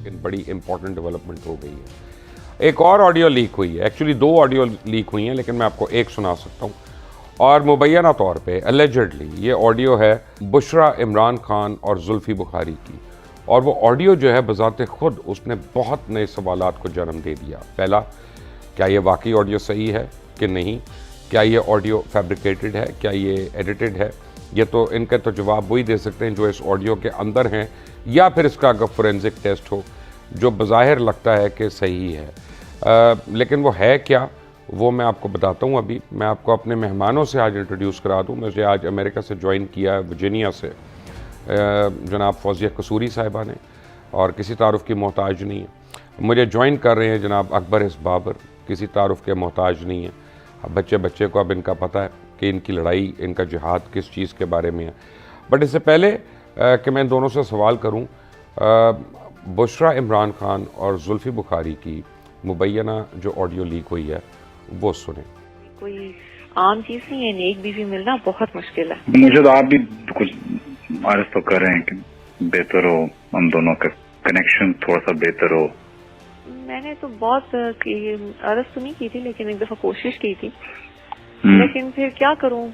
लेकिन बड़ी important development हो गई है। एक और ऑडियो लीक हुई है, एक्चुअली 2 ऑडियो लीक हुई हैं, लेकिन मैं आपको एक सुना सकता हूँ। और मुबैना तौर पे एलिजिडली ये ऑडियो है बुशरा इमरान खान और जुल्फी बुखारी की, और वो ऑडियो जो है बज़ाते खुद उसने बहुत नए सवालात को जन्म दे दिया। पहला, क्या ये वाकई ऑडियो सही है कि नहीं? क्या ये ऑडियो फैब्रिकेटेड है? क्या ये एडिटेड है? ये तो इनके तो जवाब वही दे सकते हैं जो इस ऑडियो के अंदर हैं, या फिर इसका अगर फोरेंसिक टेस्ट हो जो बज़ाहिर लगता है कि सही है। लेकिन वो है क्या, वो मैं आपको बताता हूँ। अभी मैं आपको अपने मेहमानों से आज इंट्रोड्यूस करा दूँ। मुझे आज अमेरिका से ज्वाइन किया है, वर्जीनिया से, जनाब फौजिया कसूरी साहिबा ने, और किसी तारुफ़ की मोहताज नहीं है। मुझे ज्वाइन कर रहे हैं जनाब अकबर इस बाबर, किसी तारुफ़ के मोहताज नहीं है। अब बच्चे को अब इनका पता है कि इनकी लड़ाई, इनका जिहाद किस चीज़ के बारे में है। बट इससे पहले कि मैं दोनों से सवाल करूं, बुशरा इमरान खान और जुल्फी बुखारी की मुबैना जो ऑडियो लीक हुई है वो सुने। कोई आम चीज नहीं है, नेक बीवी मिलना बहुत मुश्किल है। मुझे तो आप भी कुछ आर्ज तो कर रहे हैं कि बेहतर हो, हम दोनों का कनेक्शन थोड़ा सा बेहतर हो। मैंने तो बहुत अर्ज तो नहीं की थी, लेकिन एक दफा कोशिश की थी, लेकिन फिर क्या करूं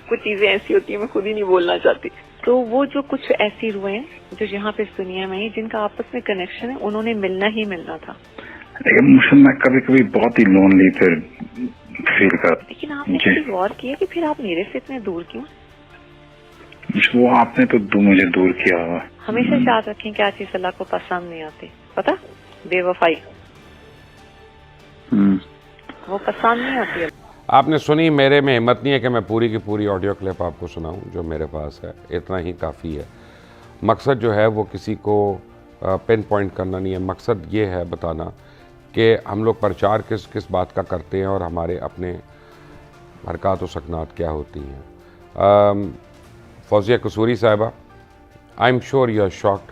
कुछ चीजें ऐसी होती हैं मैं खुद ही नहीं बोलना चाहती। तो वो जो कुछ ऐसी रुए हैं जो यहाँ पे इस दुनिया में जिनका आपस में कनेक्शन है, उन्होंने मिलना ही मिलना था। लेकिन मुझे मैं कभी कभी बहुत ही लोनली फिर फील कर। लेकिन आपने कभी गौर किया कि फिर आप मेरे से इतने दूर क्यों? वो आपने तो मुझे दूर किया हुआ। हमेशा याद रखें क्या चीज अल्लाह को पसंद नहीं आती, पता? बेवफाई वो पसंद नहीं आती। आपने सुनी, मेरे में हिम्मत नहीं है कि मैं पूरी की पूरी ऑडियो क्लिप आपको सुनाऊं जो मेरे पास है, इतना ही काफ़ी है। मकसद जो है वो किसी को पिन पॉइंट करना नहीं है, मकसद ये है बताना कि हम लोग प्रचार किस किस बात का करते हैं और हमारे अपने हरकत व सकनात क्या होती हैं। फौजिया कसूरी साहिबा, I am sure you are shocked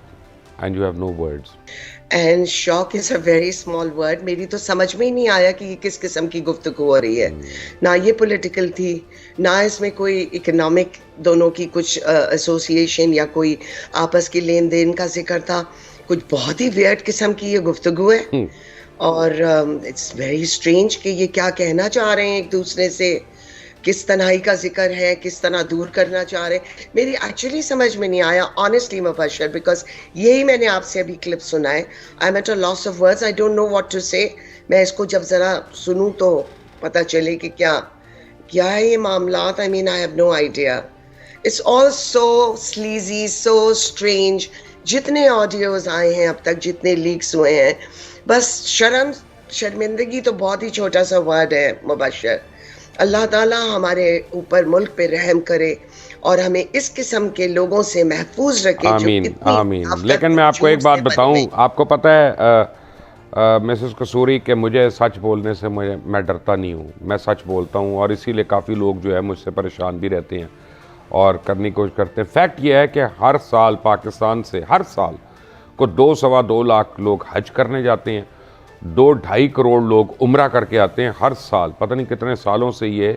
and you have no words. And shock is a very small word. मेरी तो समझ में ही नहीं आया कि ये किस किस्म की गुफ्तगू हो रही है। ना ये पॉलिटिकल थी, ना इसमें कोई इकोनॉमिक दोनों की कुछ एसोसिएशन या कोई आपस की लेन देन का जिक्र था। कुछ बहुत ही वियर्ड किस्म की ये गुफ्तगू है, और इट्स वेरी स्ट्रेंज कि ये क्या कहना चाह रहे हैं एक दूसरे से, किस तन्हाई का जिक्र है, किस तरह दूर करना चाह रहे हैं। मेरी एक्चुअली समझ में नहीं आया ऑनेस्टली मुबशर, बिकॉज यही मैंने आपसे अभी क्लिप सुना है। I am at a loss of words, I don't know what to say. मैं इसको जब ज़रा सुनूं तो पता चले कि क्या है ये मामलात। I mean I have no idea. It's all so sleazy, so strange. जितने ऑडियोज आए हैं अब तक, जितने लीक्स हुए हैं, बस शर्मिंदगी तो बहुत ही छोटा सा वर्ड है मुबशर। अल्लाह ताला हमारे ऊपर मुल्क पे रहम करे और हमें इस किस्म के लोगों से महफूज रखे। आमीन आमीन। लेकिन मैं आपको एक बात बताऊं, आपको पता है मिसेस कसूरी के मुझे सच बोलने से मैं डरता नहीं हूं। मैं सच बोलता हूं, और इसीलिए काफ़ी लोग जो है मुझसे परेशान भी रहते हैं और करने की कोशिश करते हैं। फैक्ट ये है कि हर साल पाकिस्तान से हर साल को 2-2.25 लाख लोग हज करने जाते हैं, 2-2.5 करोड़ लोग उम्रा करके आते हैं हर साल। पता नहीं कितने सालों से ये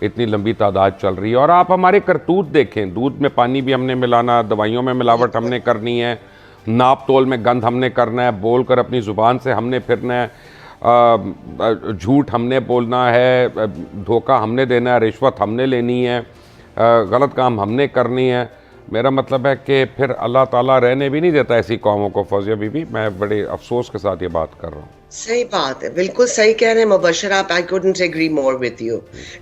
इतनी लंबी तादाद चल रही है। और आप हमारे करतूत देखें, दूध में पानी भी हमने मिलाना, दवाइयों में मिलावट हमने करनी है, नाप तोल में गंद हमने करना है, बोल कर अपनी ज़ुबान से हमने फिरना है, झूठ हमने बोलना है, धोखा हमने देना है, रिश्वत हमने लेनी है, गलत काम हमने करनी है। मेरा मतलब है कि फिर अल्लाह ताला रहने भी नहीं देता ऐसी कौमों को। फौजिया बीबी, मैं बड़े अफसोस के साथ ये बात कर रहा हूँ। सही बात है, बिल्कुल सही कह रहे हैं मुबशर आप। I couldn't agree more with you.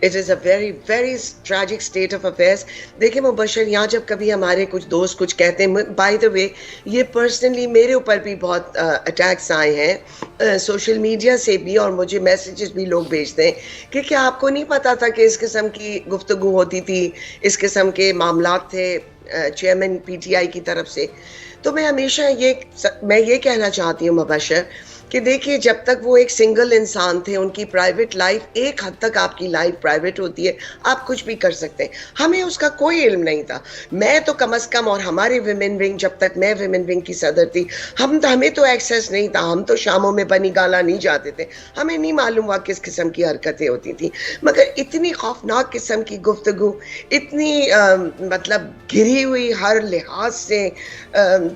It is a very very tragic state of affairs. देखिए मुबशर, यहाँ जब कभी हमारे कुछ दोस्त कुछ कहते हैं, बाय द वे ये पर्सनली मेरे ऊपर भी बहुत अटैक्स आए हैं सोशल मीडिया से भी, और मुझे मैसेजेस भी लोग भेजते हैं कि क्या आपको नहीं पता था कि इस किस्म की गुफ्तगू होती थी, इस किस्म के मामलात थे चेयरमैन पीटीआई की तरफ से। तो मैं हमेशा ये कहना चाहती हूँ मुबशर کہ دیکھیے جب تک وہ ایک سنگل انسان تھے, ان کی پرائیویٹ لائف, ایک حد تک آپ کی لائف پرائیویٹ ہوتی ہے, آپ کچھ بھی کر سکتے ہیں. ہمیں اس کا کوئی علم نہیں تھا. میں تو کم از کم, اور ہماری ویمن ونگ, جب تک میں ویمن ونگ کی صدر تھی, ہمیں تو ایکسیس نہیں تھا. ہم تو شاموں میں بنی گالا نہیں جاتے تھے, ہمیں نہیں معلوم ہوا کس قسم کی حرکتیں ہوتی تھیں. مگر اتنی خوفناک قسم کی گفتگو, اتنی مطلب گھری ہوئی ہر لحاظ سے,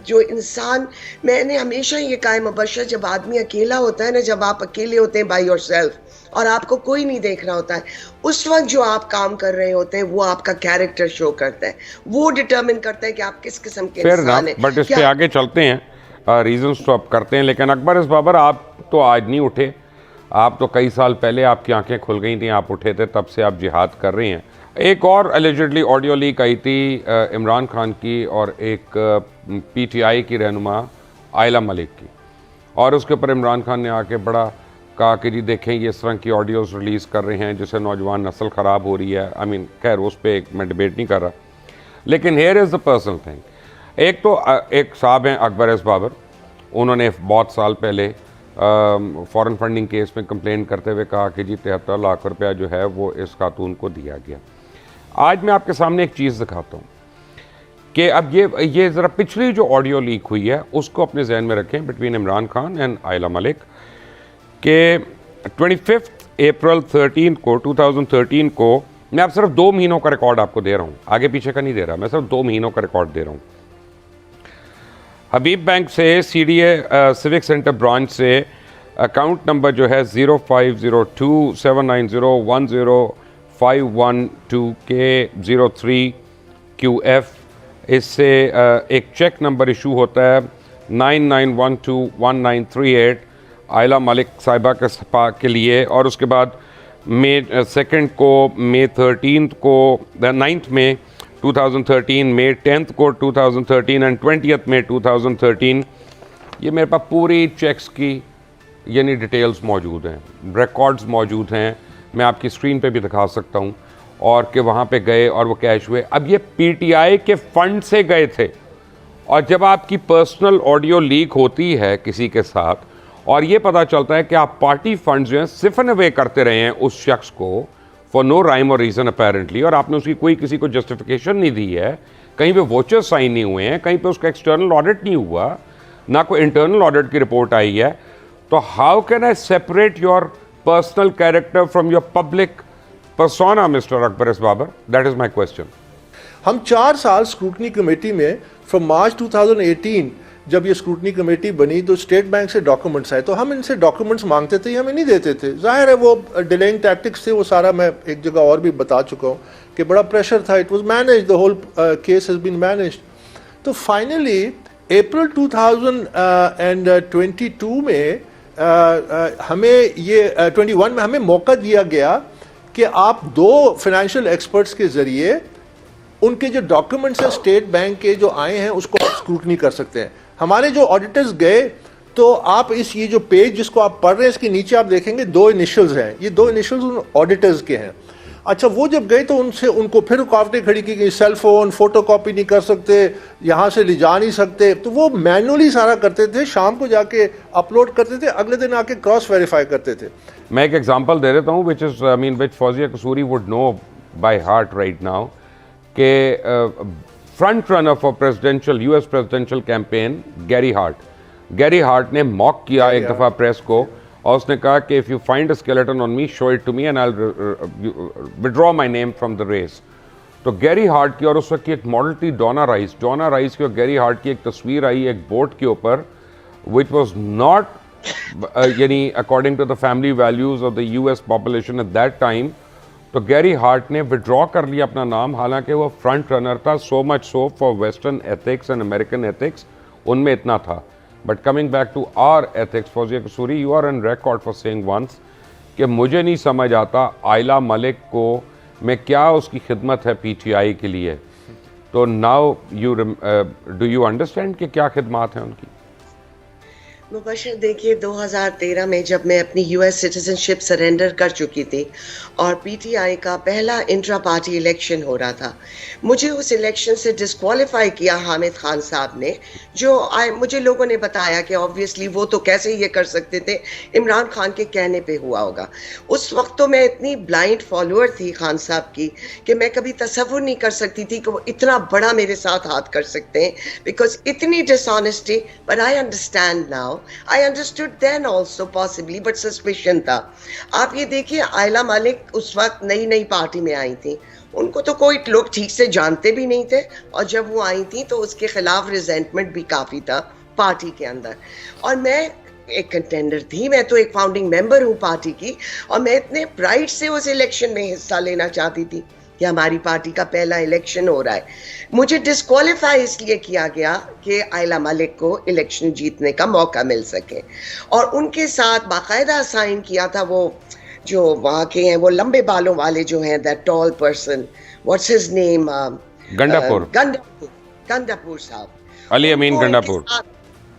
جو انسان, میں نے ہمیشہ یہ کہا ہے مبشر, جب آدمی اکیلا ہوتا ہے نا, جب آپ اکیلے ہوتے ہیں بائی یور سیلف, اور آپ کو کوئی نہیں دیکھ رہا ہوتا ہے, اس وقت جو آپ کام کر رہے ہوتے ہیں وہ آپ کا کیریکٹر شو کرتا ہے, وہ ڈٹرمن کرتا ہے کہ آپ کس قسم کے انسان ہیں. بٹ اس پہ آگے چلتے ہیں, ریزنس تو آپ کرتے ہیں, لیکن اکبر اس بابر آپ تو آج نہیں اٹھے, آپ تو کئی سال پہلے آپ کی آنکھیں کھل گئی تھیں, آپ اٹھے تھے, تب سے آپ جہاد کر رہے ہیں. ایک اور اللیجڈلی آڈیو لیک آئی تھی عمران خان کی اور ایک پی ٹی آئی کی رہنما عائلہ ملک کی, اور اس کے اوپر عمران خان نے آ کے بڑا کہا کہ جی دیکھیں یہ اس طرح کی آڈیوز ریلیز کر رہے ہیں جس سے نوجوان نسل خراب ہو رہی ہے. خیر اس پہ میں ڈیبیٹ نہیں کر رہا, لیکن here is the personal thing. ایک تو ایک صاحب ہیں اکبر ایس بابر, انہوں نے بہت سال پہلے فارن فنڈنگ کیس میں کمپلین کرتے ہوئے کہا کہ جی 73 لاکھ روپیہ جو ہے وہ اس خاتون کو دیا گیا. آج میں آپ کے سامنے ایک چیز دکھاتا ہوں کہ اب یہ ذرا پچھلی جو آڈیو لیک ہوئی ہے اس کو اپنے ذہن میں رکھیں بٹوین عمران خان اینڈ عائلہ ملک, کہ 25 اپریل 2013 کو, میں اب صرف 2 مہینوں کا ریکارڈ آپ کو دے رہا ہوں, آگے پیچھے کا نہیں دے رہا, میں صرف 2 مہینوں کا ریکارڈ دے رہا ہوں. حبیب بینک سے C D A civic centre branch سے اکاؤنٹ نمبر جو ہے 0502790512K03QF, اس سے ایک چیک نمبر ایشو ہوتا ہے 99121938 عائلہ ملک صاحبہ کے لیے, اور اس کے بعد مئی 2 کو, مئی 13 کو, 9 میں 2013, مئی 10 کو 2013 اینڈ 20 میں 2013. یہ میرے پاس پوری چیکس کی یعنی ڈیٹیلز موجود ہیں, ریکارڈز موجود ہیں, میں آپ کی اسکرین پہ بھی دکھا سکتا ہوں, اور کہ وہاں پہ گئے اور وہ کیش ہوئے. اب یہ پی ٹی آئی کے فنڈ سے گئے تھے, اور جب آپ کی پرسنل آڈیو لیک ہوتی ہے کسی کے ساتھ اور یہ پتہ چلتا ہے کہ آپ پارٹی فنڈز جو ہیں سفن اوے کرتے رہے ہیں اس شخص کو فار نو رائم اور ریزن اپیرنٹلی, اور آپ نے اس کی کوئی کسی کو جسٹیفیکیشن نہیں دی ہے, کہیں پہ ووچر سائن نہیں ہوئے ہیں, کہیں پہ اس کا ایکسٹرنل آڈٹ نہیں ہوا, نہ کوئی انٹرنل آڈٹ کی رپورٹ آئی ہے, تو how can I separate your personal character from your public persona mister Akbar S Babar? That is my question. ہم 4 سال اسکروٹنی کمیٹی میں, فرام مارچ 2018 جب یہ اسکروٹنی کمیٹی بنی تو اسٹیٹ بینک سے ڈاکومنٹس آئے, تو ہم ان سے ڈاکومنٹس مانگتے تھے, ہمیں نہیں دیتے تھے. ظاہر ہے وہ ڈیلیئنگ ٹیکٹکس تھے, وہ سارا میں ایک جگہ اور بھی بتا چکا ہوں کہ بڑا پریشر تھا. It was managed, the whole case has been managed. تو فائنلی اپریل 2022 میں ہمیں یہ 21 میں ہمیں موقع دیا گیا کہ آپ 2 فائنینشیل ایکسپرٹس کے ذریعے ان کے جو ڈاکومنٹس ہیں اسٹیٹ بینک کے جو آئے ہیں اس کو آپ اسکروٹنی کر سکتے ہیں. ہمارے جو آڈیٹرز گئے تو آپ یہ جو پیج جس کو آپ پڑھ رہے ہیں اس کے نیچے آپ دیکھیں گے 2 انیشلز ہیں, یہ 2 انیشلز ان آڈیٹرز کے ہیں. اچھا وہ جب گئے تو ان کو پھر رکاوٹیں کھڑی کی گئی, سیل فون فوٹو کاپی نہیں کر سکتے, یہاں سے لے جا نہیں سکتے, تو وہ مینولی سارا کرتے تھے, شام کو جا کے اپلوڈ کرتے تھے, اگلے دن آ کے کراس ویریفائی کرتے تھے. میں ایک ایگزامپل دے دیتا ہوں which Fauzia Kasuri would know by heart right now, کہ front runner for presidential US presidential campaign Gary Hart نے موک کیا ایک دفعہ پریس کو, اور اس نے کہا کہ if you find a skeleton on me, show it to me and I'll withdraw my name from the race. تو گیری ہارٹ کی اور اس وقت کی ایک ماڈل تھی ڈونا رائس کی, اور گیری ہارٹ کی ایک تصویر آئی ایک بوٹ کے اوپر which was not یعنی according to the family values of the US population at that time. تو گیری ہارٹ نے withdraw کر لیا اپنا نام, حالانکہ وہ فرنٹ رنر تھا, so much so for western ethics and American ethics, ان میں اتنا تھا. But coming back to our ethics, Fauzia Kasuri, you are on record for saying once کہ مجھے نہیں سمجھ آتا عائلہ ملک کو میں کیا اس کی خدمت ہے پی ٹی آئی کے لیے. تو now do you understand کہ کیا خدمات ہیں ان کی؟ मुबशर देखिए 2013 में जब मैं अपनी यूएस सिटीजनशिप सरेंडर कर चुकी थी और पीटीआई का पहला इंट्रा पार्टी इलेक्शन हो रहा था, मुझे उस इलेक्शन से डिस्क्वालीफाई किया हामिद खान साहब ने, जो मुझे लोगों ने बताया कि ऑब्वियसली वो तो कैसे ये कर सकते थे, इमरान खान के कहने पे हुआ होगा। उस वक्त तो मैं इतनी ब्लाइंड फॉलोअर थी खान साहब की कि मैं कभी तसव्वुर नहीं कर सकती थी कि वो इतना बड़ा मेरे साथ हाथ कर सकते हैं, बिकॉज इतनी dishonesty. But I understand now, I understood then also possibly, but suspicion था। आप ये देखिए आयला मलिक उस वक्त नई नई पार्टी में आई थी, उनको तो कोई लोग ठीक से जानते भी नहीं थे, और जब वो आई थी तो उसके खिलाफ रिजेंटमेंट भी काफ़ी था पार्टी के अंदर। और मैं एक कंटेंडर थी, मैं तो एक फाउंडिंग मेंबर हूँ पार्टी की, और मैं इतने प्राइड से उस इलेक्शन में हिस्सा लेना चाहती थी कि हमारी पार्टी का पहला इलेक्शन हो रहा है। मुझे डिस्क्वालीफाई इसलिए किया गया कि आयला मलिक को इलेक्शन जीतने का मौका मिल सके, और उनके साथ बाकायदा साइन किया था वो जो वहाँ के हैं, वो लंबे बालों वाले जो हैं, that toll person, what's his name, Gandapur साहब, अली अमीन गंडापुर।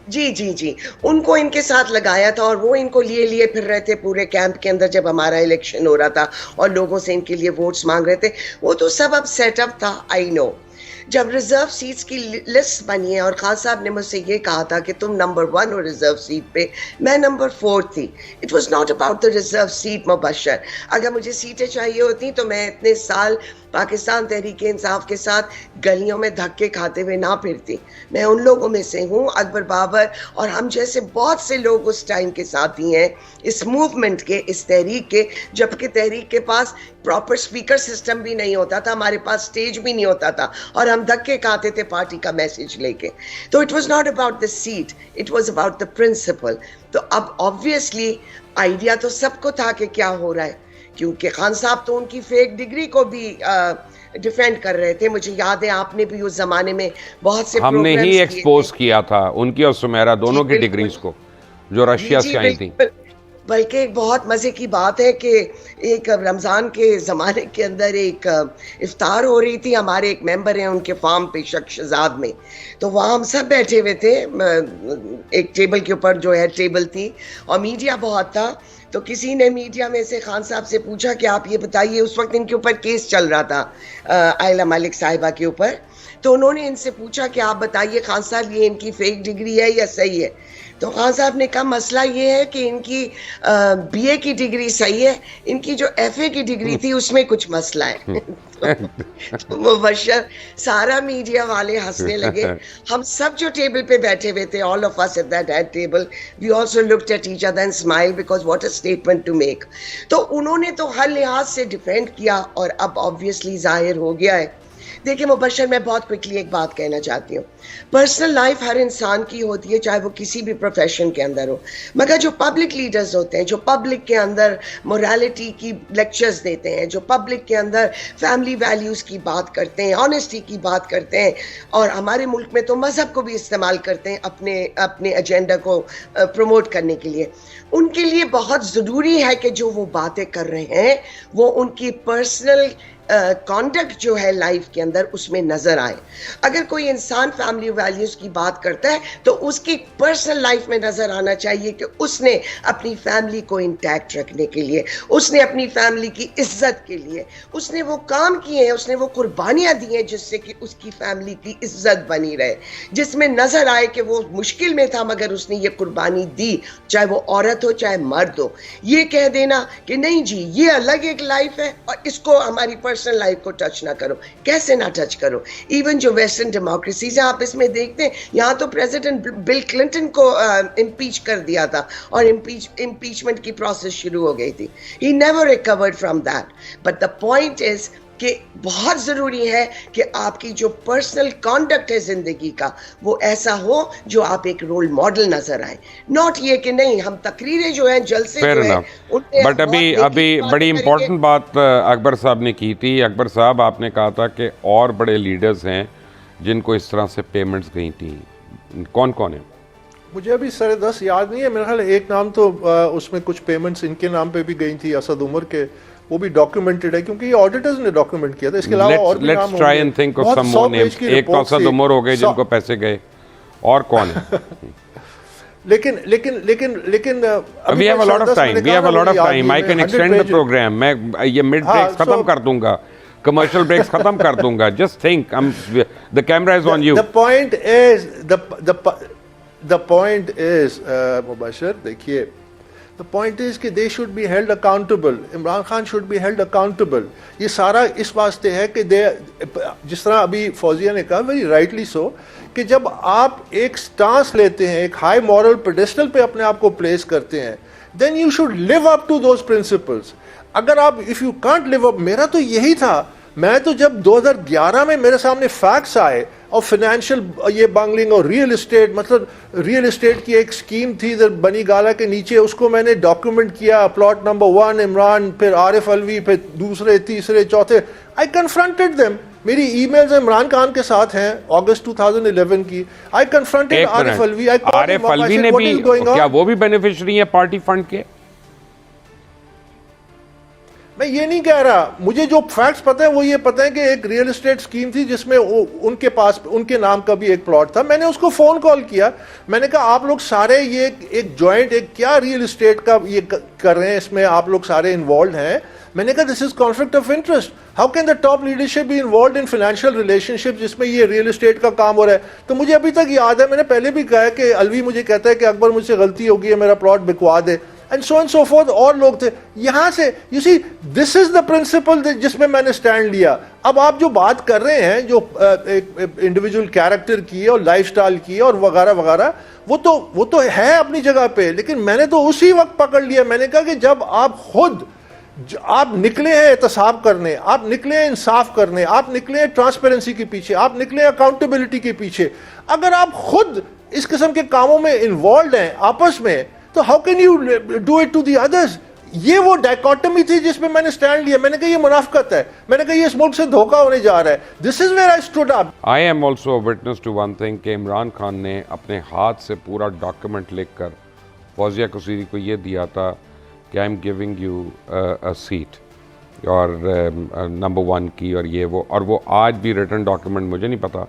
जी जी जी, उनको इनके साथ लगाया था, और वो इनको लिए फिर रहे थे पूरे कैंप के अंदर जब हमारा इलेक्शन हो रहा था और लोगों से इनके लिए वोट्स मांग रहे थे। वो तो सब अब सेटअप था, आई नो। जब रिजर्व सीट्स की लिस्ट बनी है और खान साहब ने मुझसे ये कहा था कि तुम नंबर 1 हो रिजर्व सीट पे, मैं नंबर 4 थी। It was not about the reserve seat Mubashir. अगर मुझे सीटें चाहिए होती तो मैं इतने साल पाकिस्तान तहरीक इंसाफ के साथ गलियों में धक्के खाते हुए ना फिरती। मैं उन लोगों में से हूँ, अकबर बाबर और हम जैसे बहुत से लोग उस टाइम के साथी हैं इस मूवमेंट के, इस तहरीक के, जबकि तहरीक के पास प्रॉपर स्पीकर सिस्टम भी नहीं होता था, हमारे पास स्टेज भी नहीं होता था, और हम धक्के खाते थे पार्टी का मैसेज लेके। तो it was not about the seat, it was about the principle. तो अब ऑब्वियसली आइडिया तो सबको था कि क्या हो रहा है, क्योंकि खान साहब तो उनकी फेक डिग्री को भी डिफेंड कर रहे थे। मुझे याद है आपने भी उस जमाने में बहुत से हमने ही प्रोग्राम्स एक्सपोज किया था उनकी और सुमेरा दोनों की बिल्कुल। डिग्रीज को, जो रशिया जी, से आई थी। बिल्कुल। बल्कि एक बहुत मज़े की बात है कि एक रमज़ान के ज़माने के अंदर एक इफ्तार हो रही थी, हमारे एक मेंबर हैं उनके फार्म पे शख्शाजाद में, तो वहाँ हम सब बैठे हुए थे, एक टेबल के ऊपर जो है टेबल थी और मीडिया बहुत था। तो किसी ने मीडिया में से खान साहब से पूछा कि आप ये बताइए, उस वक्त इनके ऊपर केस चल रहा था आयला मलिक साहिबा के ऊपर, तो उन्होंने इनसे पूछा कि आप बताइए खान साहब ये इनकी फेक डिग्री है या सही है। तो खान साहब ने कहा मसला ये है कि इनकी बीए की डिग्री सही है, इनकी जो एफए की डिग्री थी उसमें कुछ मसला है। तो मुबशर सारा मीडिया वाले हंसने लगे। हम सब जो टेबल पे बैठे हुए थे, all of us at that table, we also looked at each other and smile because what a statement to make. तो उन्होंने तो हर लिहाज से डिफेंड किया, और अब ऑब्वियसली जाहिर हो गया है। देखिए मुबशर, मैं बहुत क्विकली एक बात कहना चाहती हूँ। पर्सनल लाइफ हर इंसान की होती है, चाहे वो किसी भी प्रोफेशन के अंदर हो, मगर जो पब्लिक लीडर्स होते हैं, जो पब्लिक के अंदर मोरालिटी की लेक्चर्स देते हैं, जो पब्लिक के अंदर फैमिली वैल्यूज़ की बात करते हैं, ऑनेस्टी की बात करते हैं, और हमारे मुल्क में तो मज़हब को भी इस्तेमाल करते हैं अपने एजेंडा को प्रमोट करने के लिए, उनके लिए बहुत ज़रूरी है कि जो वो बातें कर रहे हैं वो उनकी पर्सनल कॉन्डक्ट जो है लाइफ के अंदर उसमें नजर आए। अगर कोई इंसान फैमिली वैल्यूज की बात करता है तो उसकी पर्सनल लाइफ में नजर आना चाहिए कि उसने अपनी फैमिली को इंटैक्ट रखने के लिए, उसने अपनी फैमिली की इज्जत के लिए उसने वो काम किए हैं, उसने वो कुर्बानियां दी हैं जिससे कि उसकी फैमिली की इज्जत बनी रहे, जिसमें नजर आए कि वो मुश्किल में था मगर उसने ये कुर्बानी दी, चाहे वो औरत हो चाहे मर्द हो। ये कह देना कि नहीं जी ये अलग एक लाइफ है और इसको हमारी पर्सनल लाइफ को टच ना करो, कैसे ना टच करो। इवन जो वेस्टर्न डेमोक्रेसीज हैं आप इसमें देखते हैं, यहाँ तो प्रेसिडेंट बिल क्लिंटन को इम्पीच कर दिया था और इम्पीचमेंट की प्रोसेस शुरू हो गई थी। He never recovered from that. But the point is कि बहुत ज़रूरी है कि आपकी जो पर्सनल कॉन्डक्ट है ज़िंदगी का वो ऐसा हो जो आप एक रोल मॉडल नज़र आए, नॉट ये कि नहीं हम तकरीरें जो हैं जलसे जो है। बट अभी बड़ी इंपॉर्टेंट बात अकबर साहब ने की थी। अकबर साहब आपने कहा था कि और बड़े लीडर्स हैं जिनको इस तरह से पेमेंट्स गई थी, कौन कौन है? मुझे अभी 10:30 याद नहीं है, मेरा ख्याल एक नाम तो उसमें कुछ पेमेंट्स इनके नाम पे भी गई थी, असद उमर के, वो भी डॉक्यूमेंटेड है क्योंकि ये ऑडिटर्स ने डॉक्यूमेंट किया था। इसके अलावा और भी नाम let's try and think of some more names. एक तो असद उमर हो गए जिनको पैसे गए, और कौन है? लेकिन we have a lot of time. We have a lot of time. I can extend the program. मैं ये mid breaks खत्म कर दूंगा, commercial breaks खत्म कर दूंगा. Just think, the camera is on you. The point is Mubashir, देखिए, the point is कि they should be held accountable. Imran Khan should be held accountable. ये सारा इस वास्ते है कि जिस तरह अभी फौजिया ने कहा, very rightly so, कि जब आप एक स्टांस लेते हैं, एक हाई मॉरल पेडेस्टल पे अपने आप को प्लेस करते हैं, then you should live up to those principles. अगर आप if you can't live up, मेरा तो यही था, मैं तो जब 2011 में मेरे सामने फैक्ट्स आए और फाइनेंशियल ये बंगलिंग और रियल एस्टेट, मतलब रियल एस्टेट की एक स्कीम थी इधर बनी गाला के नीचे, उसको मैंने डॉक्यूमेंट किया, प्लॉट नंबर 1 इमरान, फिर आरिफ अलवी, फिर दूसरे तीसरे चौथे, आई कन्फ्रंटेड देम. मेरी ईमेल्स इमरान खान के साथ हैं अगस्त 2011 की. आई कन्फ्रंटेड आरिफ अलवी. आरिफ अलवी ने भी, क्या वो भी बेनिफिशियरी है पार्टी फंड के? मैं ये नहीं कह रहा, मुझे जो फैक्ट्स पता है वो ये पता है कि एक रियल एस्टेट स्कीम थी जिसमें उनके पास उनके नाम का भी एक प्लॉट था. मैंने उसको फोन कॉल किया, मैंने कहा आप लोग सारे ये एक जॉइंट एक क्या रियल एस्टेट का ये कर रहे हैं, इसमें आप लोग सारे इन्वॉल्व हैं. मैंने कहा this is conflict of interest. How can the top leadership be involve in financial relationship जिसमें ये रियल एस्टेट का काम हो रहा है. तो मुझे अभी तक याद है, मैंने पहले भी कहा कि अलवी मुझे कहता है कि अकबर मुझसे गलती हो गई है, मेरा प्लॉट बिकवा दे, एंड सो फोर्थ. और लोग थे यहां से. You see this is the principle जिसमें मैंने स्टैंड लिया. अब आप जो बात कर रहे हैं जो एक इंडिविजुअल कैरेक्टर की और लाइफस्टाइल की और वगैरह वगैरह, वो तो है अपनी जगह पे, लेकिन मैंने तो उसी वक्त पकड़ लिया. मैंने कहा कि जब आप खुद आप निकले हैं एहतसाब करने, आप निकले हैं इंसाफ करने, आप निकले हैं ट्रांसपेरेंसी के पीछे, आप निकले हैं अकाउंटेबिलिटी के पीछे, अगर आप खुद इस किस्म के कामों में इन्वॉल्व हैं आपस में, तो how can you do it to the others? ये वो डायकोटमी थी जिसमें मैंने स्टैंड लिया. मैंने कहा ये मुनाफिकत है, मैंने कहा ये इस मुल्क से धोखा होने जा रहा है. This is where I stood up. I am also witness to one thing कि इमरान खान ने अपने हाथ से पूरा डॉक्यूमेंट लिखकर फौजिया कसूरी को ये दिया था कि I am giving you a seat और नंबर 1 की और ये वो, और वो आज भी रिटन डॉक्यूमेंट मुझे नहीं पता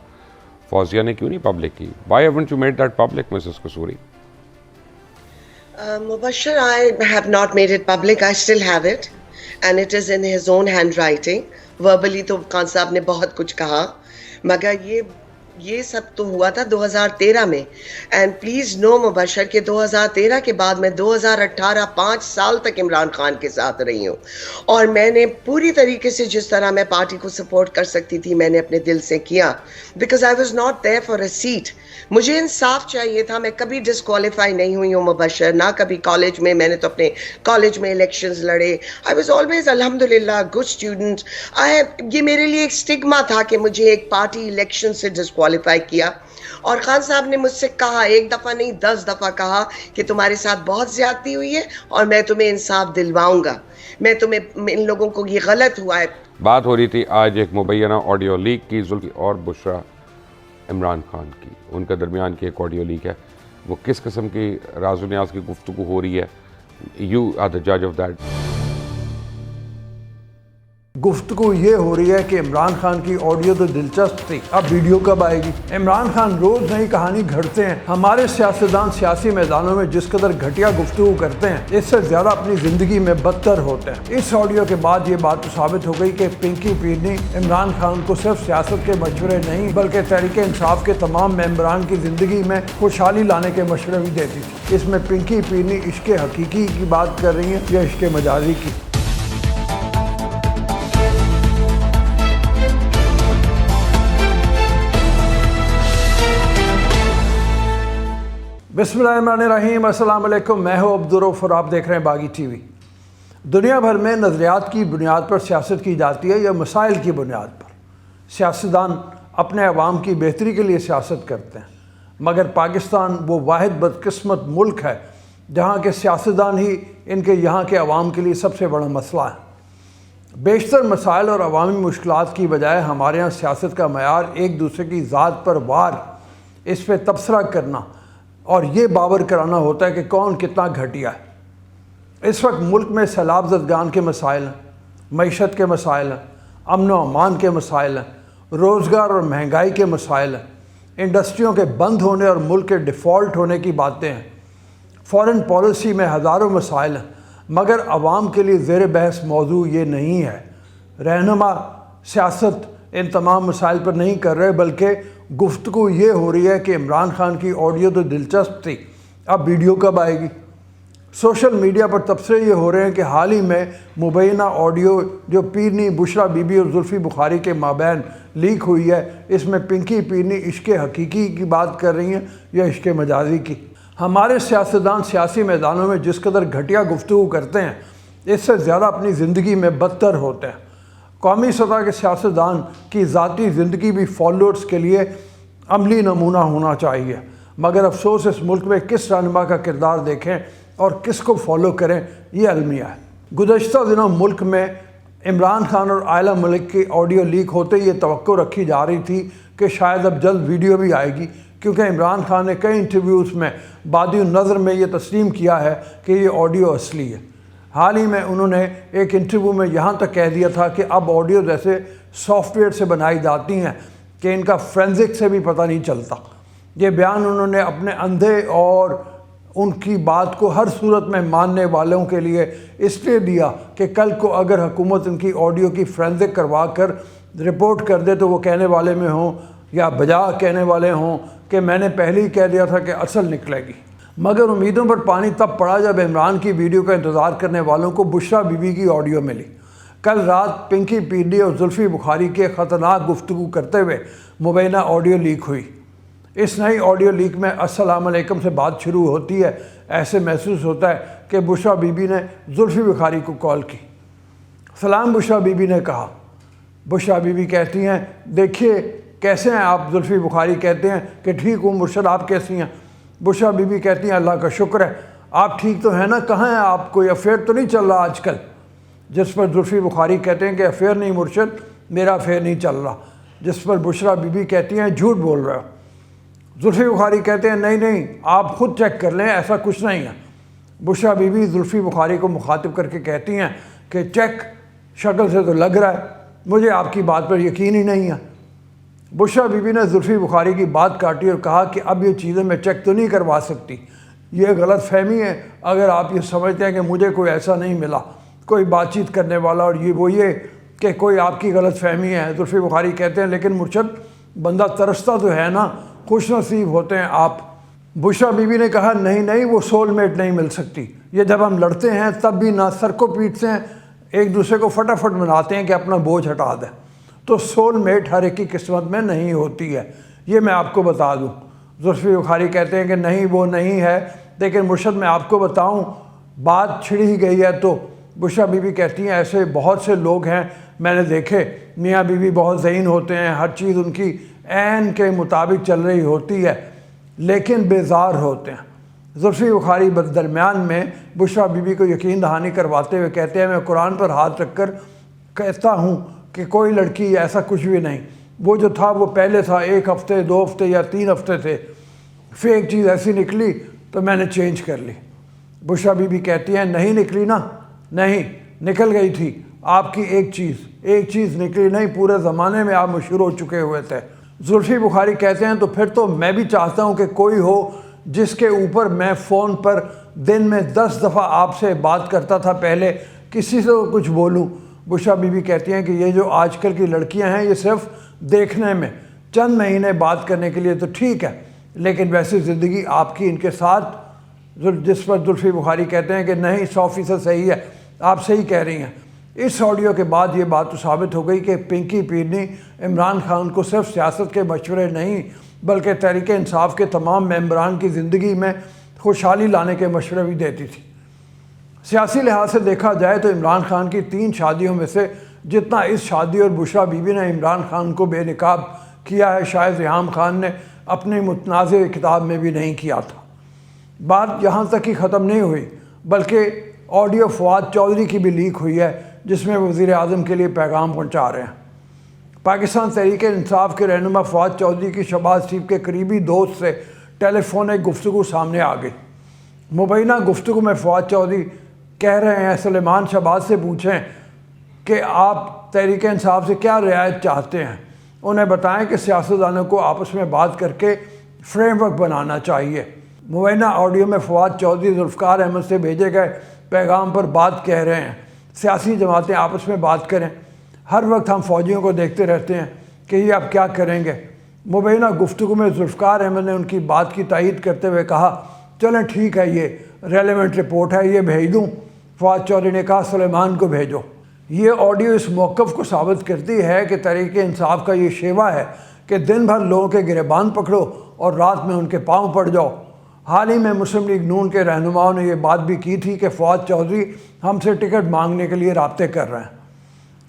फौजिया ने क्यों नहीं पब्लिक की. Why haven't you made that public Mrs kasuri? Mubashir, I have not made it public. I still have it, and it is in his own handwriting. Verbally तो खान साहब ने बहुत कुछ कहा, मगर ये सब तो हुआ था 2013 में. एंड प्लीज नो मुबशर के 2013 के बाद मैं 2018 5 साल तक इमरान खान के साथ रही हूँ, और मैंने पूरी तरीके से जिस तरह मैं पार्टी को सपोर्ट कर सकती थी मैंने अपने दिल से किया, because I was not there for a seat. मुझे इंसाफ चाहिए था. मैं कभी डिस्क्वालीफाई नहीं हुई हूँ मुबशर, ना कभी कॉलेज में. मैंने तो अपने कॉलेज में इलेक्शंस लड़े. आई वॉज ऑलवेज अल्हम्दुलिल्लाह गुड स्टूडेंट. ये मेरे लिए एक स्टिग्मा था कि मुझे एक पार्टी इलेक्शन से डिस्क्वालीफाई किया. और खान साहब ने मुझसे कहा, एक दफ़ा नहीं 10 दफ़ा कहा कि तुम्हारे साथ बहुत ज़्यादती हुई है और मैं तुम्हें इंसाफ दिलवाऊंगा. मैं तुम्हें इन लोगों को ये गलत हुआ है. बात हो रही थी आज एक मुबैना ऑडियो लीक की जुल्फी और बुशरा इमरान खान की, उनके दरमियान की एक ऑडियो लीक है. वो किस किस्म की राज़ व न्याज़ की गुफ्तगू हो रही है, यू आर द जज ऑफ दैट. गुफ्तगू ये हो रही है कि इमरान खान की ऑडियो तो दिलचस्प थी, अब वीडियो कब आएगी? इमरान खान रोज नई कहानी घड़ते हैं. हमारे सियासतदान सियासी मैदानों में जिस कदर घटिया गुफ्तगू करते हैं, इससे ज़्यादा अपनी ज़िंदगी में बदतर होते हैं. इस ऑडियो के बाद ये बात तो साबित हो गई कि पिंकी पीरनी इमरान खान को सिर्फ सियासत के मशवरे नहीं बल्कि तहरीक इंसाफ के तमाम मेंबरान की ज़िंदगी में खुशहाली लाने के मशवरे भी देती थी. इसमें पिंकी पीरनी इश्क हकीकी की बात कर रही है या इश्क मजाजी की? बिस्मिल्लाहिर्रहमानिर्रहीम, अस्सलाम वालेकुम. मैं हूं अब्दुर्रऊफ और आप देख रहे हैं बागी टीवी. दुनिया भर में नज़रियात की बुनियाद पर सियासत की जाती है या मसाइल की बुनियाद पर. सियासतदान अपने अवाम की बेहतरी के लिए सियासत करते हैं, मगर पाकिस्तान वो वाहिद बदकिस्मत मुल्क है जहाँ के सियासतदान ही इनके यहाँ के अवाम के लिए सबसे बड़ा मसला है. बेशतर मसाइल और अवामी मुश्किलात की बजाय हमारे यहाँ सियासत का मयार एक दूसरे की ज़ात पर वार, इस पर तबसरा करना और ये बावर कराना होता है कि कौन कितना घटिया है. इस वक्त मुल्क में सैलाब ज़दगान के मसाइल हैं, मईशत के मसाइल हैं, अमन व अमान के मसाइल हैं, रोज़गार और महंगाई के मसाइल हैं, इंडस्ट्रियों के बंद होने और मुल्क के डिफ़ॉल्ट होने की बातें हैं. فورن پالیسی میں ہزاروں مسائل ہیں، مگر عوام کے لیے زیر بحث موضوع یہ نہیں ہے۔ رہنما سیاست ان تمام مسائل پر نہیں کر رہے، بلکہ گفتگو یہ ہو رہی ہے کہ عمران خان کی آڈیو تو دلچسپ تھی، اب ویڈیو کب آئے گی؟ سوشل میڈیا پر تبصرے یہ ہو رہے ہیں کہ حال ہی میں مبینہ آڈیو جو پیرنی بشرا بی بی اور زلفی بخاری کے مابین لیک ہوئی ہے، اس میں پنکی پیرنی عشق حقیقی کی بات کر رہی ہیں یا عشق مجازی کی؟ ہمارے سیاستدان سیاسی میدانوں میں جس قدر گھٹیا گفتگو کرتے ہیں، اس سے زیادہ اپنی زندگی میں بدتر ہوتے ہیں۔ قومی سطح کے سیاستدان کی ذاتی زندگی بھی فالوورز کے لیے عملی نمونہ ہونا چاہیے، مگر افسوس اس ملک میں کس رہنما کا کردار دیکھیں اور کس کو فالو کریں، یہ المیہ ہے۔ گزشتہ دنوں ملک میں عمران خان اور عائلہ ملک کی آڈیو لیک ہوتے یہ توقع رکھی جا رہی تھی کہ شاید اب جلد ویڈیو بھی آئے گی، کیونکہ عمران خان نے کئی انٹرویوز میں بادی النظر میں یہ تسلیم کیا ہے کہ یہ آڈیو اصلی ہے۔ حال ہی میں انہوں نے ایک انٹرویو میں یہاں تک کہہ دیا تھا کہ اب آڈیو جیسے سافٹ ویئر سے بنائی جاتی ہیں کہ ان کا فرینزک سے بھی پتہ نہیں چلتا۔ یہ بیان انہوں نے اپنے اندھے اور ان کی بات کو ہر صورت میں ماننے والوں کے لیے اس لیے دیا کہ کل کو اگر حکومت ان کی آڈیو کی فرینزک کروا کر رپورٹ کر دے تو وہ کہنے والے میں ہوں یا بجا کہنے والے ہوں کہ میں نے پہلے ہی کہہ دیا تھا کہ اصل نکلے گی۔ مگر امیدوں پر پانی تب پڑا جب عمران کی ویڈیو کا انتظار کرنے والوں کو بشرا بی بی کی آڈیو ملی۔ کل رات پنکی پیرنی اور زلفی بخاری کے خطرناک گفتگو کرتے ہوئے مبینہ آڈیو لیک ہوئی۔ اس نئی آڈیو لیک میں السلام علیکم سے بات شروع ہوتی ہے، ایسے محسوس ہوتا ہے کہ بشرا بی بی نے زلفی بخاری کو کال کی۔ سلام بشرا بی بی نے کہا۔ بشرا بی بی کہتی ہیں دیکھیے کیسے ہیں آپ؟ زلفی بخاری کہتے ہیں کہ ٹھیک ہوں مرشد، آپ کیسی ہیں؟ بشرا بی بی کہتی ہیں اللہ کا شکر ہے، آپ ٹھیک تو ہیں نا؟ کہاں ہیں آپ؟ کوئی افیئر تو نہیں چل رہا آج کل؟ جس پر زلفی بخاری کہتے ہیں کہ افیئر نہیں مرشد، میرا افیئر نہیں چل رہا۔ جس پر بشرا بی بی کہتی ہیں جھوٹ بول رہے ہو۔ زلفی بخاری کہتے ہیں نہیں آپ خود چیک کر لیں، ایسا کچھ نہیں ہے۔ بشرا بی بی زلفی بخاری کو مخاطب کر کے کہتی ہیں کہ چیک شکل سے تو لگ رہا ہے، مجھے آپ کی بات پر یقین ہی نہیں ہے۔ بشرا بی بی نے زلفی بخاری کی بات کاٹی اور کہا کہ اب یہ چیزیں میں چیک تو نہیں کروا سکتی، یہ غلط فہمی ہے اگر آپ یہ سمجھتے ہیں کہ مجھے کوئی ایسا نہیں ملا، کوئی بات چیت کرنے والا، اور یہ کہ کوئی آپ کی غلط فہمی ہے۔ زلفی بخاری کہتے ہیں لیکن مرشد بندہ ترستا تو ہے نا، خوش نصیب ہوتے ہیں آپ۔ بشرا بی بی نے کہا نہیں وہ سول میٹ نہیں مل سکتی، یہ جب ہم لڑتے ہیں تب بھی نہ سر کو پیٹتے ہیں، ایک دوسرے کو فٹافٹ مناتے ہیں کہ اپنا بوجھ ہٹا دیں، تو سول میٹ ہر ایک کی قسمت میں نہیں ہوتی ہے، یہ میں آپ کو بتا دوں۔ زلفی بخاری کہتے ہیں کہ نہیں وہ نہیں ہے، لیکن مرشد میں آپ کو بتاؤں بات چھڑی گئی ہے تو۔ بشرا بی بی کہتی ہیں ایسے بہت سے لوگ ہیں میں نے دیکھے، میاں بیوی بہت ذہین ہوتے ہیں، ہر چیز ان کی عین کے مطابق چل رہی ہوتی ہے لیکن بیزار ہوتے ہیں۔ زلفی بخاری درمیان میں بشرا بی بی کو یقین دہانی کرواتے ہوئے کہتے ہیں میں قرآن پر ہاتھ رکھ کر کہتا ہوں کہ کوئی لڑکی ایسا کچھ بھی نہیں، وہ جو تھا وہ پہلے تھا، 1 ہفتے 2 ہفتے یا 3 ہفتے تھے، پھر ایک چیز ایسی نکلی تو میں نے چینج کر لی۔ بشرا بی بی کہتی ہیں نہیں نکلی نا، نہیں نکل گئی تھی آپ کی ایک چیز نکلی نہیں، پورے زمانے میں آپ مشہور ہو چکے ہوئے تھے۔ زلفی بخاری کہتے ہیں تو پھر تو میں بھی چاہتا ہوں کہ کوئی ہو جس کے اوپر میں فون پر دن میں 10 دفعہ آپ سے بات کرتا تھا، پہلے کسی سے کچھ بولوں۔ بشرا بی بی کہتی ہیں کہ یہ جو آج کل کی لڑکیاں ہیں یہ صرف دیکھنے میں چند مہینے بات کرنے کے لیے تو ٹھیک ہے، لیکن ویسی زندگی آپ کی ان کے ساتھ، جس پر زلفی بخاری کہتے ہیں کہ نہیں 100% صحیح ہے، آپ صحیح کہہ رہی ہیں۔ اس آڈیو کے بعد یہ بات تو ثابت ہو گئی کہ پنکی پیرنی عمران خان کو صرف سیاست کے مشورے نہیں بلکہ تحریک انصاف کے تمام ممبران کی زندگی میں خوشحالی لانے کے مشورے بھی دیتی تھی۔ سیاسی لحاظ سے دیکھا جائے تو عمران خان کی 3 شادیوں میں سے جتنا اس شادی اور بشرا بی بی نے عمران خان کو بے نقاب کیا ہے شاید ریحام خان نے اپنی متنازع کتاب میں بھی نہیں کیا تھا۔ بات یہاں تک ہی ختم نہیں ہوئی بلکہ آڈیو فواد چودھری کی بھی لیک ہوئی ہے جس میں وزیر اعظم کے لیے پیغام پہنچا رہے ہیں۔ پاکستان تحریک انصاف کے رہنما فواد چودھری کی شہباز شریف کے قریبی دوست سے ٹیلی فونک گفتگو سامنے آ گئی۔ مبینہ گفتگو میں فواد چودھری کہہ رہے ہیں سلیمان شہباز سے پوچھیں کہ آپ تحریک انصاف سے کیا رعایت چاہتے ہیں، انہیں بتائیں کہ سیاستدانوں کو آپس میں بات کر کے فریم ورک بنانا چاہیے۔ मुबैना ऑडियो में फवाद चौधरी जुल्फ़िकार अहमद से भेजे गए पैगाम पर बात कह रहे हैं। सियासी जमातें आपस में बात करें, हर वक्त हम फ़ौजियों को देखते रहते हैं कि ये अब क्या करेंगे। मुबैना गुफ्तगू में जुल्फ़िकार अहमद ने उनकी बात की तायीद करते हुए कहा, चलें ठीक है, ये रेलेवेंट रिपोर्ट है, ये भेज दूँ। फवाद चौधरी ने कहा, सुलेमान को भेजो। ये ऑडियो इस मौक़िफ़ को साबित करती है कि तहरीक इंसाफ का ये शेवा है कि दिन भर लोगों के गिरबान पकड़ो और रात में उनके पाँव पड़ जाओ। हाल ही में मुस्लिम लीग नून के रहनुमाओं ने यह बात भी की थी कि फवाद चौधरी हमसे टिकट मांगने के लिए राब्ते कर रहे हैं।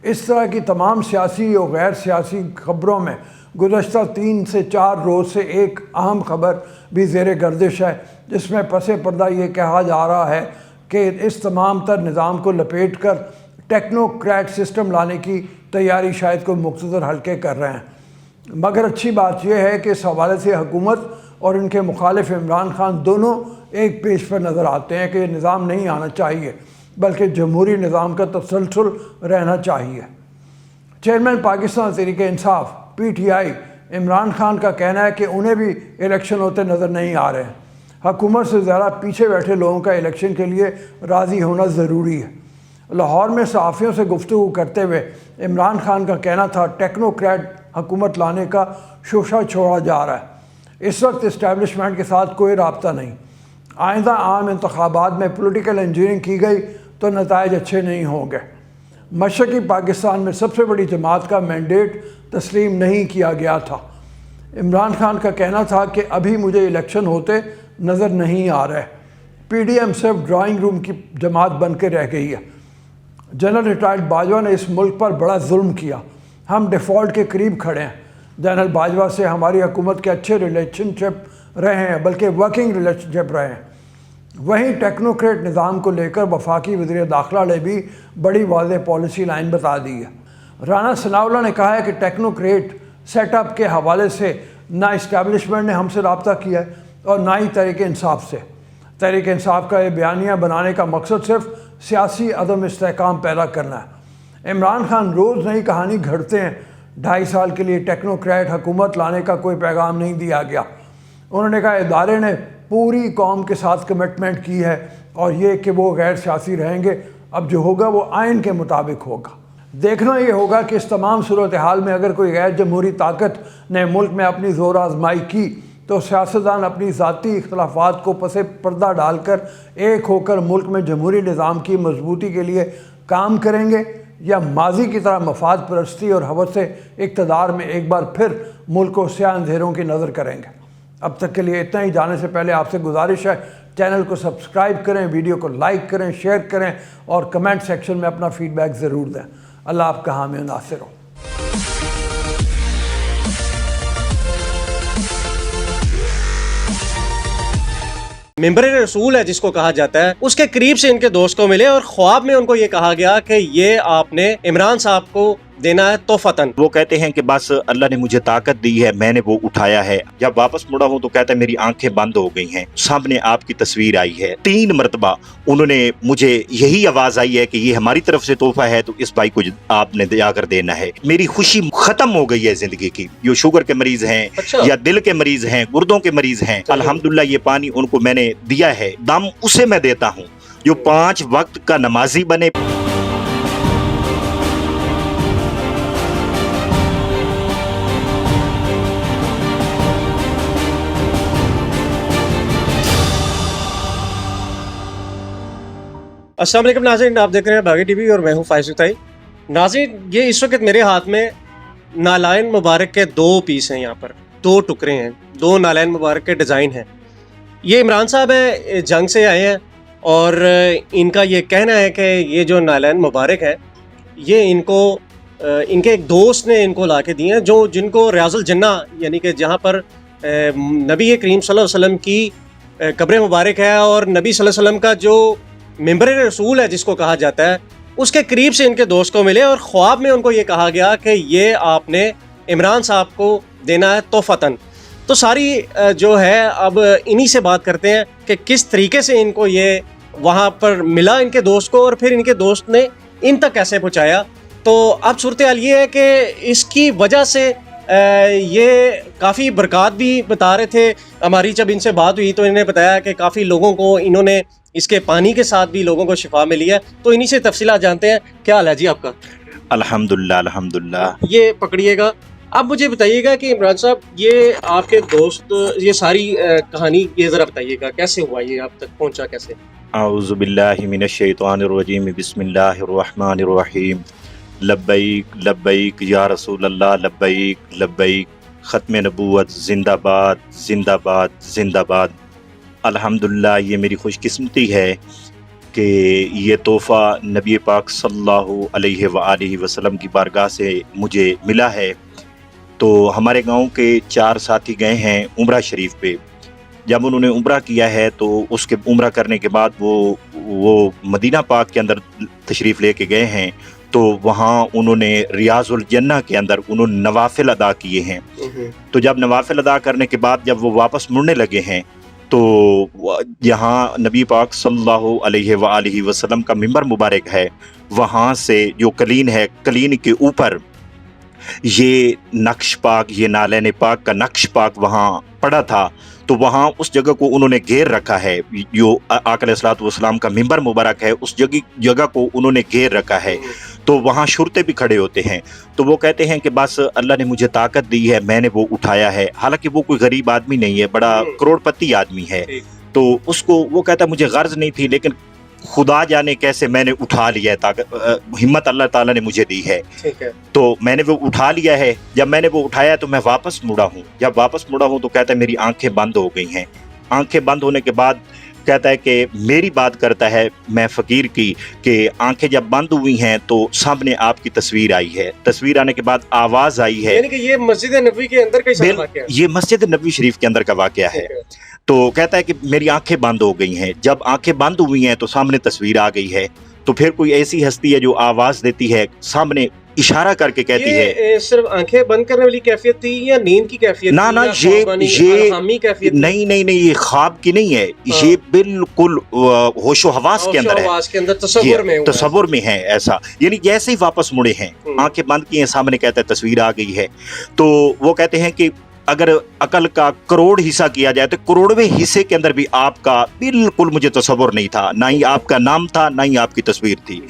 इस तरह की तमाम सियासी और गैर सियासी खबरों में गुज़श्ता 3 से 4 रोज़ से एक अहम खबर भी ज़ेर गर्दिश है, जिसमें पसे पर्दा ये कहा जा रहा है कि इस तमाम तर निज़ाम को लपेट कर टेक्नोक्रेट सिस्टम लाने की तैयारी शायद कोई मुख्तसर हल्के कर रहे हैं। मगर अच्छी बात यह है कि इस हवाले से हुकूमत और इनके मुखालिफ इमरान खान दोनों एक पेज पर नज़र आते हैं कि ये निज़ाम नहीं आना चाहिए, बल्कि जमहूरी निज़ाम का तसलसल रहना चाहिए। चेयरमैन पाकिस्तान तहरीक इंसाफ PTI इमरान खान का कहना है कि उन्हें भी इलेक्शन होते नज़र नहीं आ रहे हैं। हुकूमत से ज़्यादा पीछे बैठे लोगों का इलेक्शन के लिए राज़ी होना ज़रूरी है। लाहौर में सहाफ़ियों से गुफ्तगू करते हुए इमरान खान का कहना था, टेक्नोक्रेट हुकूमत लाने का शोशा छोड़ा जा रहा है। इस वक्त इस्टेब्लिशमेंट के साथ कोई राब्ता नहीं। आइंदा आम इंतखाबात में पॉलिटिकल इंजीनियरिंग की गई तो नताइज अच्छे नहीं होंगे। मशरक़ी पाकिस्तान में सबसे बड़ी जमात का मैंडेट तस्लीम नहीं किया गया था। इमरान खान का कहना था कि अभी मुझे इलेक्शन होते नज़र नहीं आ रहे। PDM सिर्फ ड्राइंग रूम की जमात बन के रह गई है। जनरल रिटायर्ड बाजवा ने इस मुल्क पर बड़ा जुल्म किया। हम डिफ़ॉल्ट के करीब खड़े हैं। जनरल बाजवा से हमारी हुकूमत के अच्छे रिलेशनशिप रहे हैं, बल्कि वर्किंग रिलेशनशिप रहे हैं। वहीं टेक्नोक्रेट निज़ाम को लेकर वफाकी वज़ीर दाखिला ने भी बड़ी वाज़ेह पॉलिसी लाइन बता दी है। राना सनाउल्लाह ने कहा है कि टेक्नोक्रेट सेटअप के हवाले से ना इस्टेब्लिशमेंट ने हमसे रब्ता किया है और ना ही तहरीक इंसाफ से। तहरीक इंसाफ का ये बयानिया बनाने का मकसद सिर्फ सियासी अदम इस्तेहकाम पैदा करना है। इमरान खान रोज़ नई कहानी घड़ते हैं। 2.5 साल के लिए टेक्नोक्रेट हुकूमत लाने का कोई पैगाम नहीं दिया गया। उन्होंने कहा इदारे ने पूरी कौम के साथ कमिटमेंट की है और ये कि वो गैर सियासी रहेंगे। अब जो होगा वो आइन के मुताबिक होगा। देखना ये होगा कि इस तमाम सूरत हाल में अगर कोई गैर जमहूरी ताकत ने मुल्क में अपनी ज़ोर आजमाई की तो सियासतदान अपनी ज़ाती इख्तलाफात को पसे पर्दा डालकर एक होकर मुल्क में जमहूरी निज़ाम की मजबूती के लिए काम करेंगे या माजी की तरह मफाद परस्ती और हवस से इक़्तिदार में एक बार फिर मुल्क को स्याह अंधेरों की नज़र करेंगे। अब तक के लिए इतना ही। जाने से पहले आपसे गुजारिश है, चैनल को सब्सक्राइब करें, वीडियो को लाइक करें, शेयर करें और कमेंट सेक्शन में अपना फ़ीडबैक ज़रूर दें। अल्लाह आपका हामी नासिर हो। मेंबर रसूल है जिसको कहा जाता है, उसके करीब से इनके दोस्त को मिले और ख्वाब में उनको ये कहा गया कि ये आपने इमरान साहब को देना है तोहफतन। वो कहते हैं कि बस अल्लाह ने मुझे ताकत दी है, मैंने वो उठाया है। जब वापस मुड़ा हूँ तो कहता है मेरी आंखें बंद हो गई हैं, सामने आपकी तस्वीर आई है। 3 मरतबा उन्होंने मुझे यही आवाज आई है कि ये हमारी तरफ से तोहफा है, तो इस भाई को आपने जाकर देना है। मेरी खुशी खत्म हो गई है जिंदगी की। जो शुगर के मरीज हैं या दिल के मरीज हैं, गुर्दों के मरीज हैं, अल्हम्दुलिल्लाह ये पानी उनको मैंने दिया है। दम उसे मैं देता हूँ जो 5 वक्त का नमाजी बने। अस्सलाम वालेकुम नाज़रीन, आप देख रहे हैं बागी टीवी और मैं हूँ फाइज उताई। नाज़रीन, ये इस वक्त मेरे हाथ में नालायन मुबारक के 2 पीस हैं। यहाँ पर 2 टुकड़े हैं, 2 नालायन मुबारक के डिज़ाइन हैं। ये इमरान साहब हैं, जंग से आए हैं और इनका ये कहना है कि ये जो नालायन मुबारक है ये इनको इनके एक दोस्त ने इनको ला के दिए हैं, जो जिनको रियाजुल जन्ना यानी कि जहाँ पर नबी करीम सल्लल्लाहु अलैहि वसल्लम की कब्र मुबारक है और नबी सल्लल्लाहु अलैहि वसल्लम का जो मेंबर रसूल है जिसको कहा जाता है, उसके करीब से इनके दोस्त को मिले और ख्वाब में उनको ये कहा गया कि ये आपने इमरान साहब को देना है तोहफतन। तो सारी जो है अब इन्हीं से बात करते हैं कि किस तरीके से इनको ये वहाँ पर मिला इनके दोस्त को और फिर इनके दोस्त ने इन तक कैसे पहुँचाया। तो अब सूरत हाल ये है कि इसकी वजह से یہ کافی برکات بھی بتا رہے تھے. ہماری جب ان سے بات ہوئی تو انہوں نے بتایا کہ کافی لوگوں کو انہوں نے اس کے پانی کے ساتھ بھی لوگوں کو شفا ملی ہے. تو انہی سے تفصیلات جانتے ہیں. کیا حال ہے جی آپ کا؟ الحمدللہ الحمدللہ. یہ پکڑیے گا. اب مجھے بتائیے گا کہ عمران صاحب یہ آپ کے دوست یہ ساری کہانی یہ ذرا بتائیے گا کیسے ہوا, یہ آپ تک پہنچا کیسے؟ اعوذ باللہ من الشیطان الرجیم بسم اللہ الرحمن الرحیم. لبیک لبیک یا رسول اللہ لبیک لبیک. ختم نبوت زندہ باد زندہ باد زندہ باد. الحمدللہ یہ میری خوش قسمتی ہے کہ یہ تحفہ نبی پاک صلی اللہ علیہ وآلہ وسلم کی بارگاہ سے مجھے ملا ہے. تو ہمارے گاؤں کے 4 ساتھی گئے ہیں عمرہ شریف پہ. جب انہوں نے عمرہ کیا ہے تو اس کے عمرہ کرنے کے بعد وہ مدینہ پاک کے اندر تشریف لے کے گئے ہیں. تو وہاں انہوں نے ریاض الجنہ کے اندر انہوں نے نوافل ادا کیے ہیں. تو جب نوافل ادا کرنے کے بعد جب وہ واپس مڑنے لگے ہیں تو یہاں نبی پاک صلی اللہ علیہ وآلہ وسلم کا ممبر مبارک ہے, وہاں سے جو کلین ہے کلین کے اوپر یہ نقش پاک یہ نالین پاک کا نقش پاک وہاں پڑا تھا. تو وہاں اس جگہ کو انہوں نے گھیر رکھا ہے, جو آقا علیہ الصلوۃ والسلام کا ممبر مبارک ہے اس جگہ کو انہوں نے گھیر رکھا ہے. تو وہاں شرطے بھی کھڑے ہوتے ہیں. تو وہ کہتے ہیں کہ بس اللہ نے مجھے طاقت دی ہے, میں نے وہ اٹھایا ہے. حالانکہ وہ کوئی غریب آدمی نہیں ہے, بڑا کروڑ پتی آدمی ہے. تو اس کو وہ کہتا ہے مجھے غرض نہیں تھی, لیکن خدا جانے کیسے میں نے اٹھا لیا ہے, ہمت اللہ تعالیٰ نے مجھے دی ہے. تو میں نے وہ اٹھا لیا ہے. جب میں نے وہ اٹھایا تو میں واپس مڑا ہوں. جب واپس مڑا ہوں تو کہتا ہے میری آنکھیں بند ہو گئی ہیں. آنکھیں بند ہونے کے بعد کہتا ہے کہ میری بات کرتا ہے میں فقیر کی کہ آنکھیں جب بند ہوئی ہیں تو سامنے آپ کی تصویر آئی ہے. تصویر آنے کے بعد آواز آئی ہے. یعنی کہ یہ مسجد نبوی کے اندر کا واقعہ ہے. یہ مسجد نبوی شریف کے اندر کا واقعہ ہے. تو کہتا ہے کہ میری آنکھیں بند ہو گئی ہیں. جب آنکھیں بند ہوئی ہیں تو سامنے تصویر آ گئی ہے. تو پھر کوئی ایسی ہستی ہے جو آواز دیتی ہے, سامنے اشارہ کر کے کہتی ہے. یہ صرف آنکھیں بند کرنے والی کیفیت تھی یا نیند کی کیفیت؟ نہ یہ نہیں یہ خواب کی نہیں ہے. یہ بالکل ہوش و حواس کے اندر ہے, تصور میں ہے ایسا. یعنی جیسے ہی واپس مڑے ہیں آنکھیں بند کی ہیں, سامنے کہتا ہے تصویر آ گئی ہے. تو وہ کہتے ہیں کہ اگر عقل کا کروڑ حصہ کیا جائے تو کروڑویں حصے کے اندر بھی آپ کا بالکل مجھے تصور نہیں تھا, نہ ہی آپ کا نام تھا نہ ہی آپ کی تصویر تھی.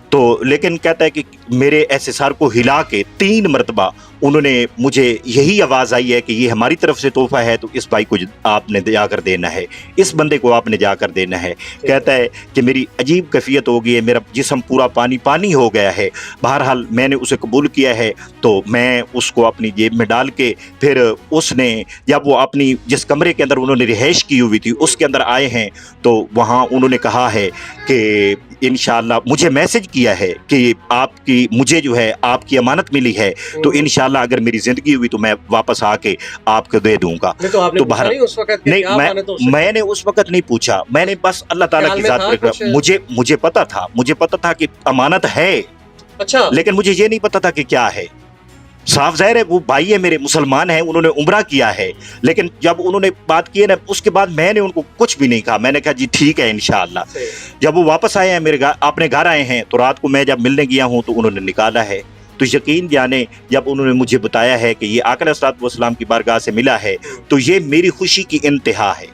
تو لیکن کہتا ہے کہ میرے ایسے سر کو ہلا کے 3 مرتبہ انہوں نے مجھے یہی آواز آئی ہے کہ یہ ہماری طرف سے تحفہ ہے, تو اس بھائی کو آپ نے جا کر دینا ہے, اس بندے کو آپ نے جا کر دینا ہے. کہتا ہے کہ میری عجیب کیفیت ہو گئی ہے, میرا جسم پورا پانی پانی ہو گیا ہے. بہرحال میں نے اسے قبول کیا ہے. تو میں اس کو اپنی جیب میں ڈال کے پھر اس نے جب وہ اپنی جس کمرے کے اندر انہوں نے رہائش کی ہوئی تھی اس کے اندر آئے ہیں, تو وہاں انہوں نے کہا ہے کہ انشاءاللہ مجھے میسج کیا ہے کہ آپ کی مجھے جو ہے آپ کی امانت ملی ہے, تو انشاءاللہ اگر میری زندگی ہوئی تو میں واپس آ کے آپ کو دے دوں گا. تو میں نے اس وقت نہیں پوچھا, میں نے بس اللہ تعالیٰ کی ذات پر مجھے پتا تھا کہ امانت ہے, لیکن مجھے یہ نہیں پتا تھا کہ کیا ہے. صاف ظاہر ہے وہ بھائی ہے میرے, مسلمان ہیں, انہوں نے عمرہ کیا ہے. لیکن جب انہوں نے بات کی ہے نا, اس کے بعد میں نے ان کو کچھ بھی نہیں کہا. میں نے کہا جی ٹھیک ہے انشاءاللہ. جب وہ واپس آئے ہیں میرے اپنے گھر آئے ہیں, تو رات کو میں جب ملنے گیا ہوں تو انہوں نے نکالا ہے. تو یقین جانے جب انہوں نے مجھے بتایا ہے کہ یہ آقا علیہ الصلوۃ والسلام کی بارگاہ سے ملا ہے, تو یہ میری خوشی کی انتہا ہے.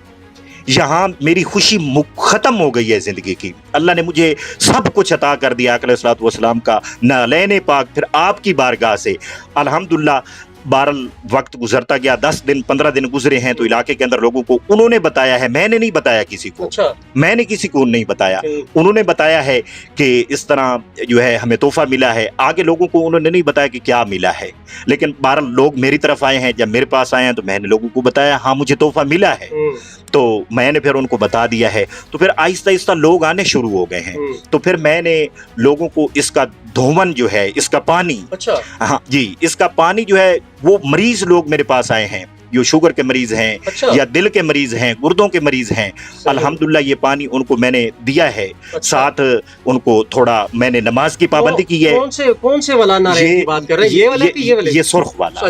یہاں میری خوشی ختم ہو گئی ہے زندگی کی. اللہ نے مجھے سب کچھ عطا کر دیا آقا علیہ الصلوۃ والسلام کا نالین پاک, پھر آپ کی بارگاہ سے. الحمدللہ بہرحال وقت گزرتا گیا, 10 دن 15 دن گزرے ہیں, تو علاقے کے اندر لوگوں کو انہوں نے بتایا ہے, میں نے نہیں بتایا کسی کو. میں نے کسی کو نہیں بتایا, انہوں نے بتایا ہے کہ اس طرح جو ہے ہمیں تحفہ ملا ہے. آگے لوگوں کو انہوں نے نہیں بتایا کہ کیا ملا ہے, لیکن بہرحال لوگ میری طرف آئے ہیں. جب میرے پاس آئے ہیں تو میں نے لوگوں کو بتایا ہاں مجھے تحفہ ملا ہے. تو میں نے پھر ان کو بتا دیا ہے. تو پھر آہستہ آہستہ لوگ آنے شروع ہو گئے ہیں. تو پھر میں نے لوگوں کو اس کا دھون جو ہے, اس کا پانی, ہاں جی, اس کا پانی جو ہے وہ مریض لوگ میرے پاس آئے ہیں जो शुगर के मरीज हैं अच्छा। या दिल के मरीज हैं, गुर्दों के मरीज हैं, अल्हम्दुलिल्लाह ये पानी उनको मैंने दिया है। साथ उनको थोड़ा मैंने नमाज की पाबंदी की है। कौन से वाला नारियल की बात कर रहे हैं, ये वाला कि ये वाला? ये सुर्ख वाला,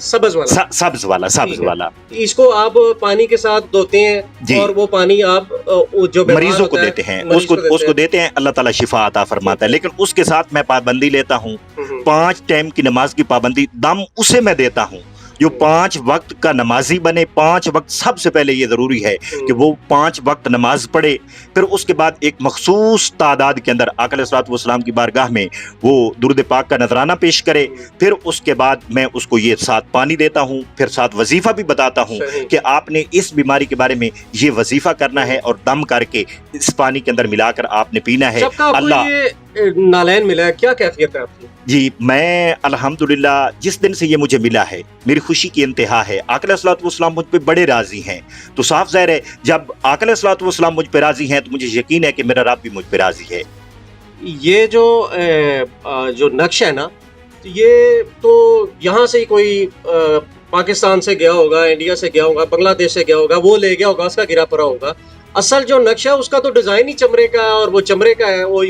सब्ज वाला, सब्ज वाला। इसको आप पानी के साथ धोते हैं और वो पानी आप जो मरीजों को देते हैं, उसको देते हैं, अल्लाह ताला शिफा अता फरमाता है। लेकिन उसके साथ मैं पाबंदी लेता हूँ, 5 टाइम की नमाज की पाबंदी, दम उसे मैं देता हूँ जो 5 वक्त का नमाजी बने। 5 वक्त सबसे पहले ये ज़रूरी है कि वो 5 वक्त नमाज पढ़े, फिर उसके बाद एक मखसूस तादाद के अंदर आका अलैहिस्सलातु वस्सलाम की बारगाह में वो दुरूद पाक का नजराना पेश करे। फिर उसके बाद मैं उसको ये साथ पानी देता हूँ, फिर साथ वजीफ़ा भी बताता हूँ कि आपने इस बीमारी के बारे में ये वजीफ़ा करना है और दम करके इस पानी के अंदर मिलाकर आपने पीना है। अल्लाह नालैन मिला है, क्या कैफियत है आपकी? जी, मैं अल्हम्दुलिल्लाह जिस दिन से ये मुझे मिला है मेरी खुशी की इंतहा है। आका अलैहिस्सलातु वस्सलाम मुझ पे बड़े राजी हैं, तो साफ ज़ाहिर है जब आका अलैहिस्सलातु वस्सलाम मुझ पे राजी हैं तो मुझे यकीन है कि मेरा रब भी मुझ पे राजी है। ये जो नक्श है ना, ये तो यहाँ से ही कोई पाकिस्तान से गया होगा, इंडिया से गया होगा, बांग्लादेश से गया होगा, वो ले गया होगा, उसका गिरा पड़ा होगा। असल जो नक्शा है उसका तो डिजाइन ही चमड़े का है, और वो चमड़े का है। वो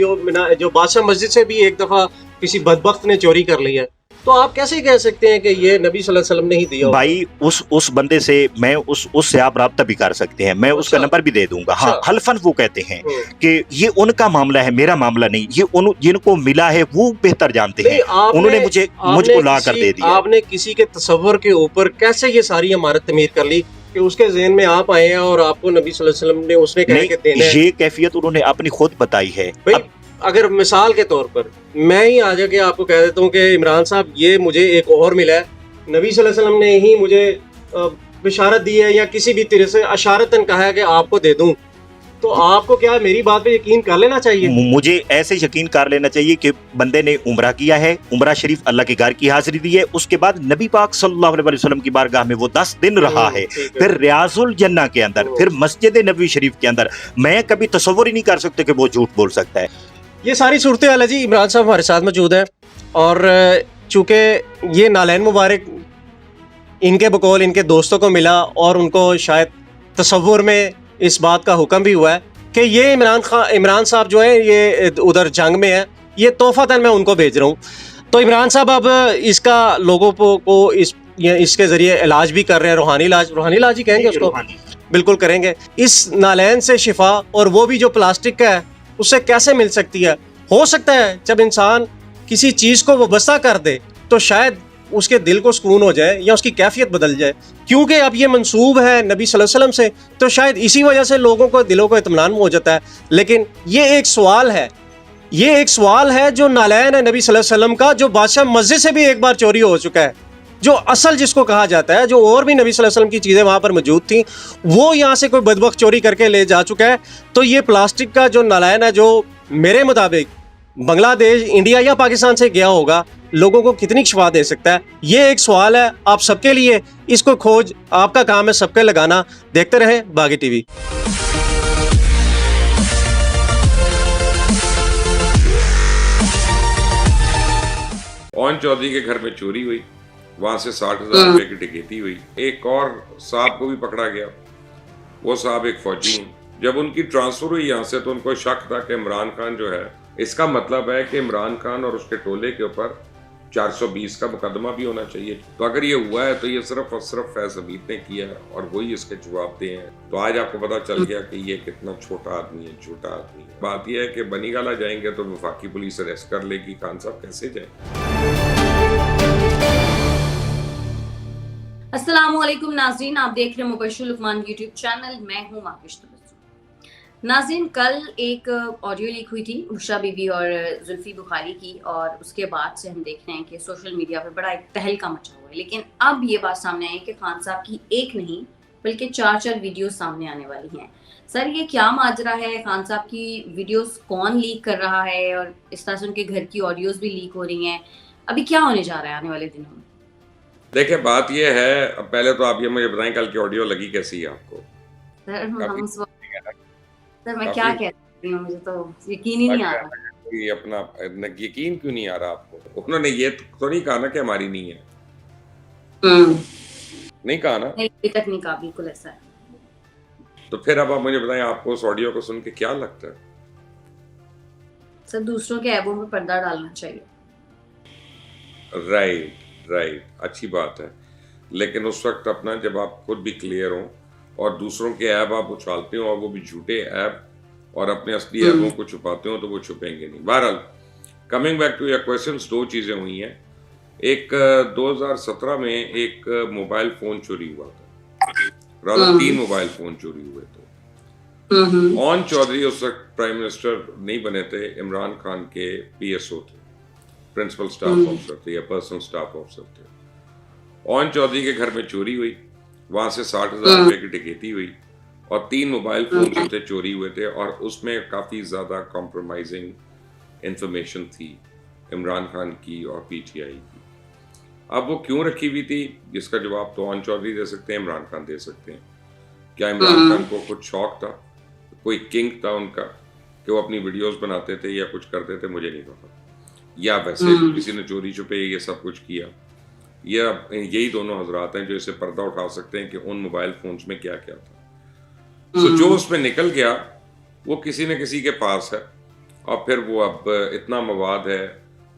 जो बादशाह मस्जिद से भी एक दफा किसी बदबख्त ने चोरी कर लिया है। तो आप कैसे कह सकते हैं कि ये नबी सल्लल्लाहु अलैहि वसल्लम ने ही दिया? भाई उस बंदे से मैं उससे आप राब्ता भी कर सकते हैं, मैं उसका नंबर भी दे दूंगा। हाँ, हल्फन वो कहते हैं कि ये उनका मामला है, मेरा मामला नहीं। ये जिनको मिला है वो बेहतर जानते हैं, उन्होंने मुझको ला कर दे दिया। आपने किसी के तसव्वुर के ऊपर कैसे ये सारी इमारत तमीर कर ली कि उसके ज़हन में आप आए हैं और आपको नबी सल्लल्लाहु अलैहि वसल्लम ने उसने कहा कि देना है? ये कैफियत उन्होंने अपनी खुद बताई है। अगर मिसाल के तौर पर मैं ही आ जाके आपको कह देता हूँ कि इमरान साहब ये मुझे एक और मिला है, नबी सल्लल्लाहु अलैहि वसल्लम ने ही मुझे बिशारत दी है या किसी भी तरह से अशारतन कहा है कि आपको दे दूं, तो आपको क्या मेरी बात पे यकीन कर लेना चाहिए? मुझे ऐसे यकीन कर लेना चाहिए कि बंदे ने उम्रा किया है, उम्रा शरीफ अल्लाह के घर की हाजिरी दी है, उसके बाद नबी पाक सल्लल्लाहु अलैहि वसल्लम की बारगाह में वो 10 दिन रहा है, फिर रियाजुल जन्ना के अंदर, फिर मस्जिद नबवी शरीफ के अंदर। मैं कभी तसव्वुर ही नहीं कर सकते कि वो झूठ बोल सकता है। ये सारी सूरत हाल है जी। इमरान साहब हमारे साथ मौजूद है, और चूंकि ये नालैन मुबारक इनके बकौल इनके दोस्तों को मिला और उनको शायद तसव्वुर में इस बात का हुक्म भी हुआ है कि ये इमरान साहब जो है ये उधर जंग में है, ये तोहफतन मैं उनको भेज रहा हूँ। तो इमरान साहब अब इसका लोगों को इसके ज़रिए इलाज भी कर रहे हैं, रूहानी इलाज ही कहेंगे उसको, बिल्कुल करेंगे। इस नालैन से शिफा, और वो भी जो प्लास्टिक का है, उससे कैसे मिल सकती है? हो सकता है जब इंसान किसी चीज़ को वाबस्ता कर दे तो शायद उसके दिल को सुकून हो जाए या उसकी कैफियत बदल जाए, क्योंकि अब ये मंसूब है नबी सल्लल्लाहु अलैहि वसल्लम से, तो शायद इसी वजह से लोगों को दिलों को इत्मीनान हो जाता है। लेकिन ये एक सवाल है जो नालैन है नबी सल्लल्लाहु अलैहि वसल्लम का, जो बादशाह मस्जिद से भी एक बार चोरी हो चुका है, जो असल जिसको कहा जाता है, जो और भी नबी सल्लल्लाहु अलैहि वसल्लम की चीज़ें वहाँ पर मौजूद थी, वो यहाँ से कोई बदबख्त चोरी करके ले जा चुका है। तो ये प्लास्टिक का जो नालैन है, जो मेरे मुताबिक बांग्लादेश, इंडिया या पाकिस्तान से गया होगा, लोगों को कितनी शिफा दे सकता है? ये एक सवाल है आप सबके लिए। इसको खोज आपका काम है सबके लगाना। देखते रहे बागी टीवी। ओन चौधरी के घर में चोरी हुई, वहां से 60,000 रुपए की डकैती हुई। एक और साहब को भी पकड़ा गया, वो साहब एक फौजी हैं। जब उनकी ट्रांसफर हुई यहाँ से तो उनको शक था कि इमरान खान जो है, इसका मतलब है कि इमरान खान और उसके टोले के ऊपर 420 का मुकदमा भी होना चाहिए। तो अगर ये हुआ है तो ये सिर्फ और सिर्फ फैज हमीद ने किया है और वही इसके जवाबदेह हैं। तो आज आपको पता चल गया कि ये कितना छोटा आदमी है, झूठा आदमी है। बात यह है कि बनीगाला जाएंगे तो वफाकी पुलिस अरेस्ट कर लेगी, खान साहब कैसे जाए? अस्सलामुअलैकुम नाज़रीन, आप देख रहे हैं मुबश्शिर लुकमान यूट्यूब चैनल। मैं हूँ माकिश। नाज़रीन, कल एक ऑडियो लीक हुई थी उषा बीबी और जुल्फी बुखारी की, और उसके बाद से हम देख रहे हैं कि सोशल मीडिया पर बड़ा एक तहलका मचा हुआ है। लेकिन अब ये बात सामने आई कि खान साहब की एक नहीं बल्कि 4 वीडियो सामने आने वाली हैं। सर, ये क्या माजरा है? खान साहब की वीडियोस कौन लीक कर रहा है? और इस तरह से उनके घर की ऑडियोज भी लीक हो रही हैं। अभी क्या होने जा रहा है आने वाले दिनों में? देखिए, बात ये है, अब पहले तो आप ये मुझे बताएं कल की ऑडियो लगी कैसी है आपको? सर मैं क्या कह रही हूँ, मुझे तो यकीन ही नहीं आ रहा। ये अपना यकीन क्यों नहीं आ रहा आपको? उन्होंने ये तो नहीं कहा ना कि हमारी नहीं है। नहीं कहा ना? नहीं, अभी तक नहीं कहा, बिल्कुल ऐसा है। तो फिर अब आप मुझे बताएं, आपको उस ऑडियो को सुन के क्या लगता है? सर दूसरों के ऐबों में पर्दा डालना चाहिए। राइट, अच्छी बात है, लेकिन उस वक्त अपना जब आप खुद भी क्लियर हो और दूसरों के ऐब आप उछालते हो और वो भी झूठे ऐब और अपने असली ऐबों को छुपाते हो तो वो छुपेंगे नहीं। बहरहाल coming back to your questions, दो चीज़ें हुई हैं। एक 2017 में एक मोबाइल फ़ोन चोरी हुआ था, रादर 3 मोबाइल फ़ोन चोरी हुए थे। ओन चौधरी उस वक्त प्राइम मिनिस्टर नहीं बने थे, इमरान खान के PSO थे, प्रिंसिपल स्टाफ ऑफिसर थे या पर्सनल स्टाफ ऑफिसर थे। ओन चौधरी के घर में चोरी हुई, वहां से 60,000 रुपए की डकैती हुई और 3 मोबाइल फोन जो थे चोरी हुए थे और उसमें काफ़ी ज़्यादा कॉम्प्रोमाइजिंग इंफॉर्मेशन थी इमरान खान की और PTI की। अब वो क्यों रखी हुई थी, जिसका जवाब तो ओन चौधरी दे सकते हैं, इमरान खान दे सकते हैं। क्या इमरान खान को कुछ शौक था, कोई किंग था उनका कि वो अपनी वीडियोस बनाते थे या कुछ करते थे, मुझे नहीं पता, या वैसे किसी ने चोरी छुपे ये सब कुछ किया। यही दोनों हजरात हैं जो इसे पर्दा उठा सकते हैं कि उन मोबाइल फोन्स में क्या क्या था। सो जो उसमें निकल गया वो किसी न किसी के पास है और फिर वो अब इतना मवाद है।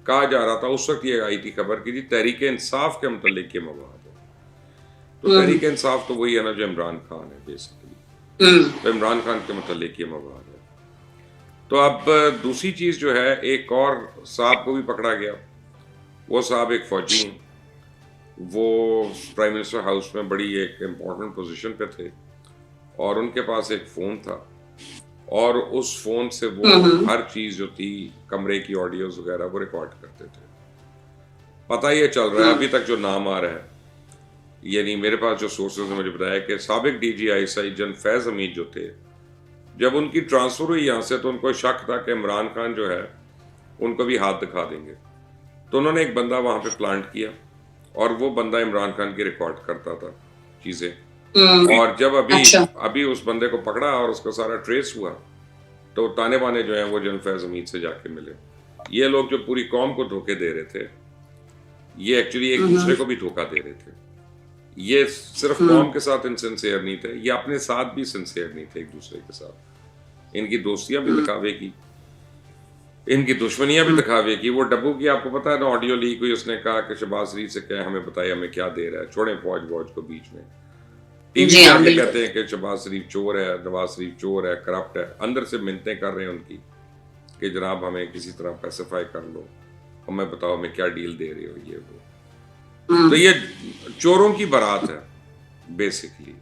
कहा जा रहा था उस वक्त ये आई थी खबर की थी तहरीक इंसाफ के मुतल्लिक ये मवाद है। तो तहरीक इंसाफ तो वही है ना जो इमरान खान है बेसिकली, तो इमरान खान के मुतल्लिक ये मवाद है। तो अब दूसरी चीज़ जो है, एक और साहब को भी पकड़ा गया। वो साहब एक फौजी हैं, वो प्राइम मिनिस्टर हाउस में बड़ी एक इम्पॉर्टेंट पोजीशन पे थे और उनके पास एक फ़ोन था और उस फ़ोन से वो हर चीज़ जो थी, कमरे की ऑडियोज वगैरह, वो रिकॉर्ड करते थे। पता ये चल रहा है अभी तक जो नाम आ रहा है, यानी मेरे पास जो सोर्सेज ने मुझे बताया कि साबिक DG ISI जन फैज़ हमीद जो थे, जब उनकी ट्रांसफ़र हुई यहाँ से तो उनको शक था कि इमरान खान जो है उनको भी हाथ दिखा देंगे। तो उन्होंने एक बंदा वहाँ पे प्लांट किया और वो बंदा इमरान खान की रिकॉर्ड करता था चीज़ें। और जब अभी उस बंदे को पकड़ा और उसका सारा ट्रेस हुआ तो ताने बाने जो हैं वो जनरल फैज़ हमीद से जाके मिले। ये लोग जो पूरी कौम को धोखे दे रहे थे, ये एक्चुअली एक दूसरे को भी धोखा दे रहे थे। ये सिर्फ कौम के साथ इनसिंसियर नहीं थे, ये अपने साथ भी सिंसियर नहीं थे एक दूसरे के साथ। इनकी दोस्तियां भी दिखावे की, इनकी दुश्मनियां भी दिखावे की। वो डब्बू की आपको पता है ना ऑडियो लीक हुई, उसने कहा कि शहबाज शरीफ से क्या हमें बताया हमें क्या दे रहा है, छोड़े फौज को बीच में। टीवी पे आके कहते हैं कि शहबाज शरीफ चोर है, नवाज शरीफ चोर है, करप्ट है, अंदर से मिन्नतें कर रहे हैं उनकी कि जनाब हमें किसी तरह पैसिफाई कर लो, हमें बताओ हमें क्या डील दे रहे हो, ये वो। तो ये चोरों की बारात है बेसिकली।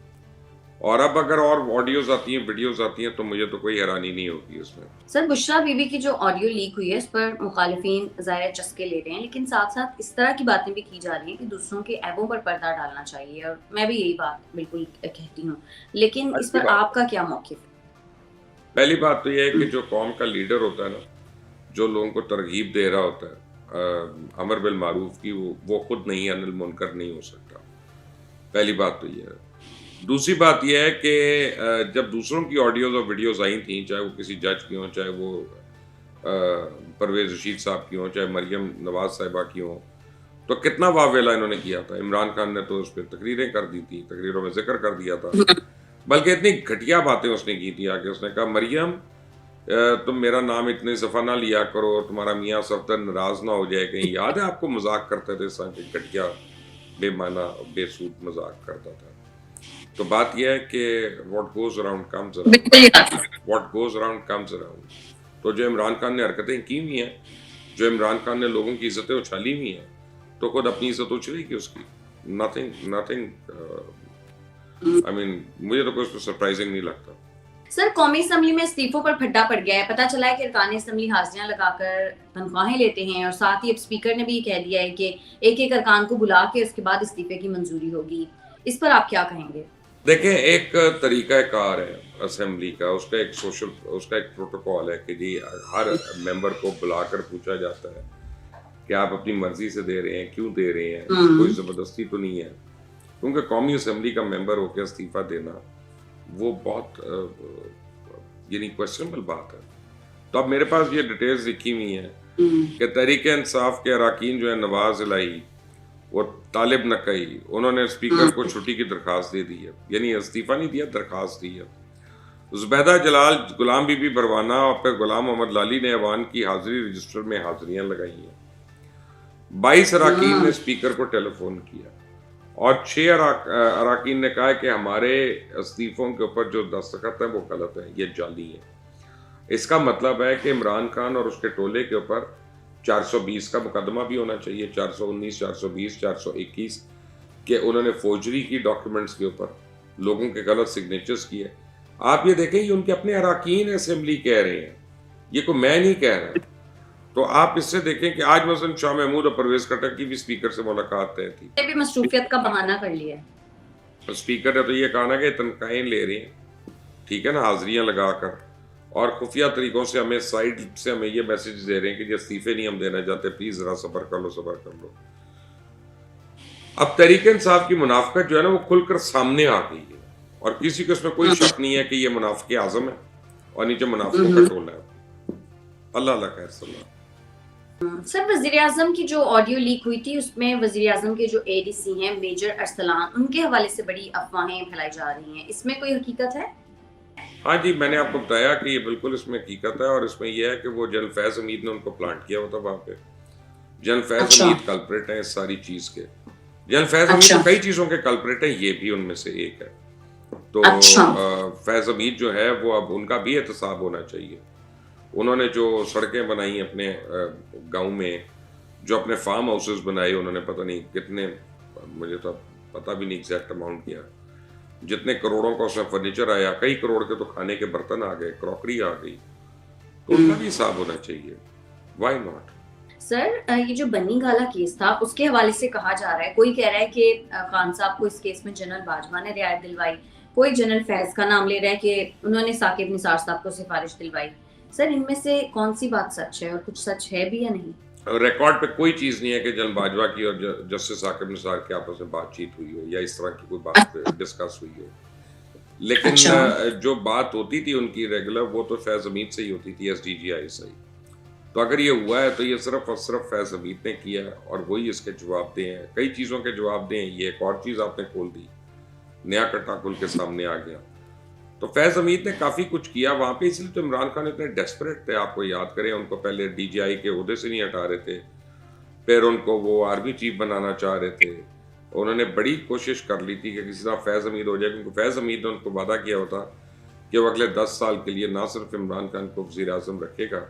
और अब अगर और ऑडियोज आती हैं, वीडियोज आती हैं, तो मुझे तो कोई हैरानी नहीं होगी उसमें। सर बुशरा बीबी की जो ऑडियो लीक हुई है, इस पर मुखालिफिन ज़ाहिर चस्के ले रहे हैं, लेकिन साथ साथ इस तरह की बातें भी की जा रही हैं कि दूसरों के ऐबों पर पर्दा डालना चाहिए, और मैं भी यही बात बिल्कुल कहती हूँ, लेकिन इस पर आपका क्या मौक़िफ़? पहली बात तो यह है कि जो कौम का लीडर होता है ना, जो लोगों को तरगीब दे रहा होता है अमर बिल मारूफ की, वो खुद नहीं, अनिल मुनकर नहीं हो सकता। पहली बात तो यह है। दूसरी बात यह है कि जब दूसरों की ऑडियोज और वीडियोस आई थी, चाहे वो किसी जज की हों, चाहे वो परवेज़ रशीद साहब की हों, चाहे मरियम नवाज साहिबा की हों, तो कितना वावेला इन्होंने किया था। इमरान खान ने तो उस पर तकरीरें कर दी थी, तकरीरों में जिक्र कर दिया था, बल्कि इतनी घटिया बातें उसने की थी आके। उसने कहा मरियम तुम मेरा नाम इतने सफ़ा ना लिया करो, तुम्हारा मियाँ सफदर नाराज़ ना हो जाए कहीं। याद है आपको मजाक करते थे, सांके घटिया बेमाना बेसूद मजाक करता था। तो बात यह है कि what goes around comes around. तो जो इमरान खान ने हरकतें की हुई हैं, जो इमरान खान ने लोगों की इज्जतें उछाली हुई हैं, तो खुद अपनी इज्जत उछलेगी उसकी। नथिंग आई मीन मुझे तो कुछ सरप्राइजिंग नहीं लगता। सर कौमी असम्बली में इस्तीफों पर फड्डा पड़ गया है। पता चला है कि अरकान असम्बली हाजिरियां लगाकर तनख्वाहें लेते हैं, और साथ ही अब स्पीकर ने भी कह दिया है कि एक एक अरकान को बुला के उसके बाद इस्तीफे की मंजूरी होगी। इस पर आप क्या कहेंगे? देखें, एक तरीका कार है असेंबली का, उसका एक प्रोटोकॉल है कि जी हर मेंबर को बुलाकर पूछा जाता है कि आप अपनी मर्जी से दे रहे हैं, क्यों दे रहे हैं, कोई ज़बरदस्ती तो नहीं है। क्योंकि कौमी असेंबली का मेंबर होकर इस्तीफ़ा देना वो बहुत यानी क्वेश्चनेबल बात है। तो अब मेरे पास ये डिटेल्स लिखी हुई हैं कि तहरीक इंसाफ के अरकान जो है नवाज इलाही, وہ طالب نقی، انہوں نے اسپیکر کو چھٹی کی درخواست دے دی ہے، یعنی استعفیٰ نہیں دیا، درخواست دی ہے۔ زبیدہ جلال، غلام بی بی پروانہ اور پھر غلام محمد لالی نے ایوان کی حاضری رجسٹر میں حاضریاں لگائی ہیں۔ 22 اراکین نے اسپیکر کو ٹیلی فون کیا اور 6 اراکین نے کہا کہ ہمارے استعفوں کے اوپر جو دستخط ہیں وہ غلط ہیں، یہ جعلی ہیں۔ اس کا مطلب ہے کہ عمران خان اور اس کے ٹولے کے اوپر 420 کا مقدمہ بھی ہونا چاہیے، 419، 420، 421 کہ انہوں نے فوجری کی ڈاکیومنٹس کے اوپر لوگوں کے غلط سگنیچرز کیے۔ آپ یہ دیکھیں یہ ان کے اپنے اراکین اسمبلی کہہ رہے ہیں، یہ کوئی میں نہیں کہہ رہا۔ تو آپ اس سے دیکھیں کہ آج مثلا شاہ محمود اور پرویز خٹک کی بھی اسپیکر سے ملاقات طے تھی، بھی مصروفیت کا بہانہ کر لیا ہے۔ اسپیکر نے تو یہ کہا نا کہ تنخواہیں لے رہے ہیں، ٹھیک ہے نا، حاضریاں لگا کر، اور خفیہ طریقوں سے ہمیں سائڈ سے ہمیں یہ میسیج دے رہے ہیں کہ یہ استعفے نہیں ہم دینا چاہتے، پلیز ذرا صبر کر لو، صبر کر لو۔ اب تحریک انصاف کی منافقت جو ہے نا وہ کھل کر سامنے آ گئی ہے، اور کسی کو اس میں کوئی شک نہیں ہے کہ یہ منافق اعظم ہے اور نیچے منافقوں کا ٹولہ ہے۔ اللہ اللہ خیر صلی اللہ۔ سر، وزیر اعظم کی جو آڈیو لیک ہوئی تھی اس میں وزیر اعظم کے جو اے ڈی سی ہیں میجر ارسلان، ان کے حوالے سے بڑی افواہیں پھیلائی جا رہی ہیں، اس میں کوئی حقیقت ہے؟ ہاں جی، میں نے آپ کو بتایا کہ یہ بالکل اس میں حقیقت ہے، اور اس میں یہ ہے کہ وہ جنرل فیض حمید نے ان کو پلانٹ کیا ہوا تھا وہاں پہ۔ جنرل فیض حمید کلپریٹ ہیں اس ساری چیز کے، جنرل فیض حمید تو کئی چیزوں کے کلپریٹ ہیں، یہ بھی ان میں سے ایک ہے۔ تو فیض حمید جو ہے وہ اب ان کا بھی احتساب ہونا چاہیے۔ انہوں نے جو سڑکیں بنائی اپنے گاؤں میں، جو اپنے فارم ہاؤسز بنائے، انہوں نے پتہ نہیں کتنے، مجھے تو پتہ بھی نہیں ایگزیکٹ اماؤنٹ کیا، جتنے کروڑوں کا اس میں فرنیچر آیا، کئی کروڑ کے تو کھانے کے برتن آ گئے، کراکری آ گئی، تو ان کا بھی حساب ہونا چاہیے۔ Y not? سر، یہ جو بنی گالا کیس تھا اس کے حوالے سے کہا جا رہا ہے، کوئی کہہ رہا ہے کہ خان صاحب کو اس کیس میں جنرل باجوہ نے رعایت دلوائی، کوئی جنرل فیض کا نام لے رہا ہے کہ انہوں نے ثاقب نثار صاحب کو سفارش دلوائی۔ سر، ان میں سے کون سی بات سچ ہے اور کچھ سچ ہے بھی یا نہیں؟ ریکارڈ پہ کوئی چیز نہیں ہے کہ جنرل باجوہ کی اور جسٹس ثاقب نثار کے آپس میں بات چیت ہوئی ہو یا اس طرح کی کوئی بات ڈسکس ہوئی ہو، لیکن جو بات ہوتی تھی ان کی ریگولر وہ تو فیض حمید سے ہی ہوتی تھی، ایس ڈی جی آئی سے ہی۔ تو اگر یہ ہوا ہے تو یہ صرف اور صرف فیض حمید نے کیا ہے اور وہی اس کے جواب دے ہیں، کئی چیزوں کے جواب دے ہیں۔ یہ ایک اور چیز آپ نے کھول دی، نیا کٹا کھل کے سامنے آ گیا۔ تو فیض حمید نے کافی کچھ کیا وہاں پہ، اس لیے تو عمران خان اتنے ڈیسپریٹ تھے۔ آپ کو یاد کریں ان کو پہلے ڈی جی آئی کے عہدے سے نہیں ہٹا رہے تھے، پھر ان کو وہ آرمی چیف بنانا چاہ رہے تھے، انہوں نے بڑی کوشش کر لی تھی کہ کسی طرح فیض حمید ہو جائے، کیونکہ فیض حمید نے ان کو وعدہ کیا ہوتا کہ وہ اگلے 10 سال کے لیے نہ صرف عمران خان کو وزیر اعظم رکھے گا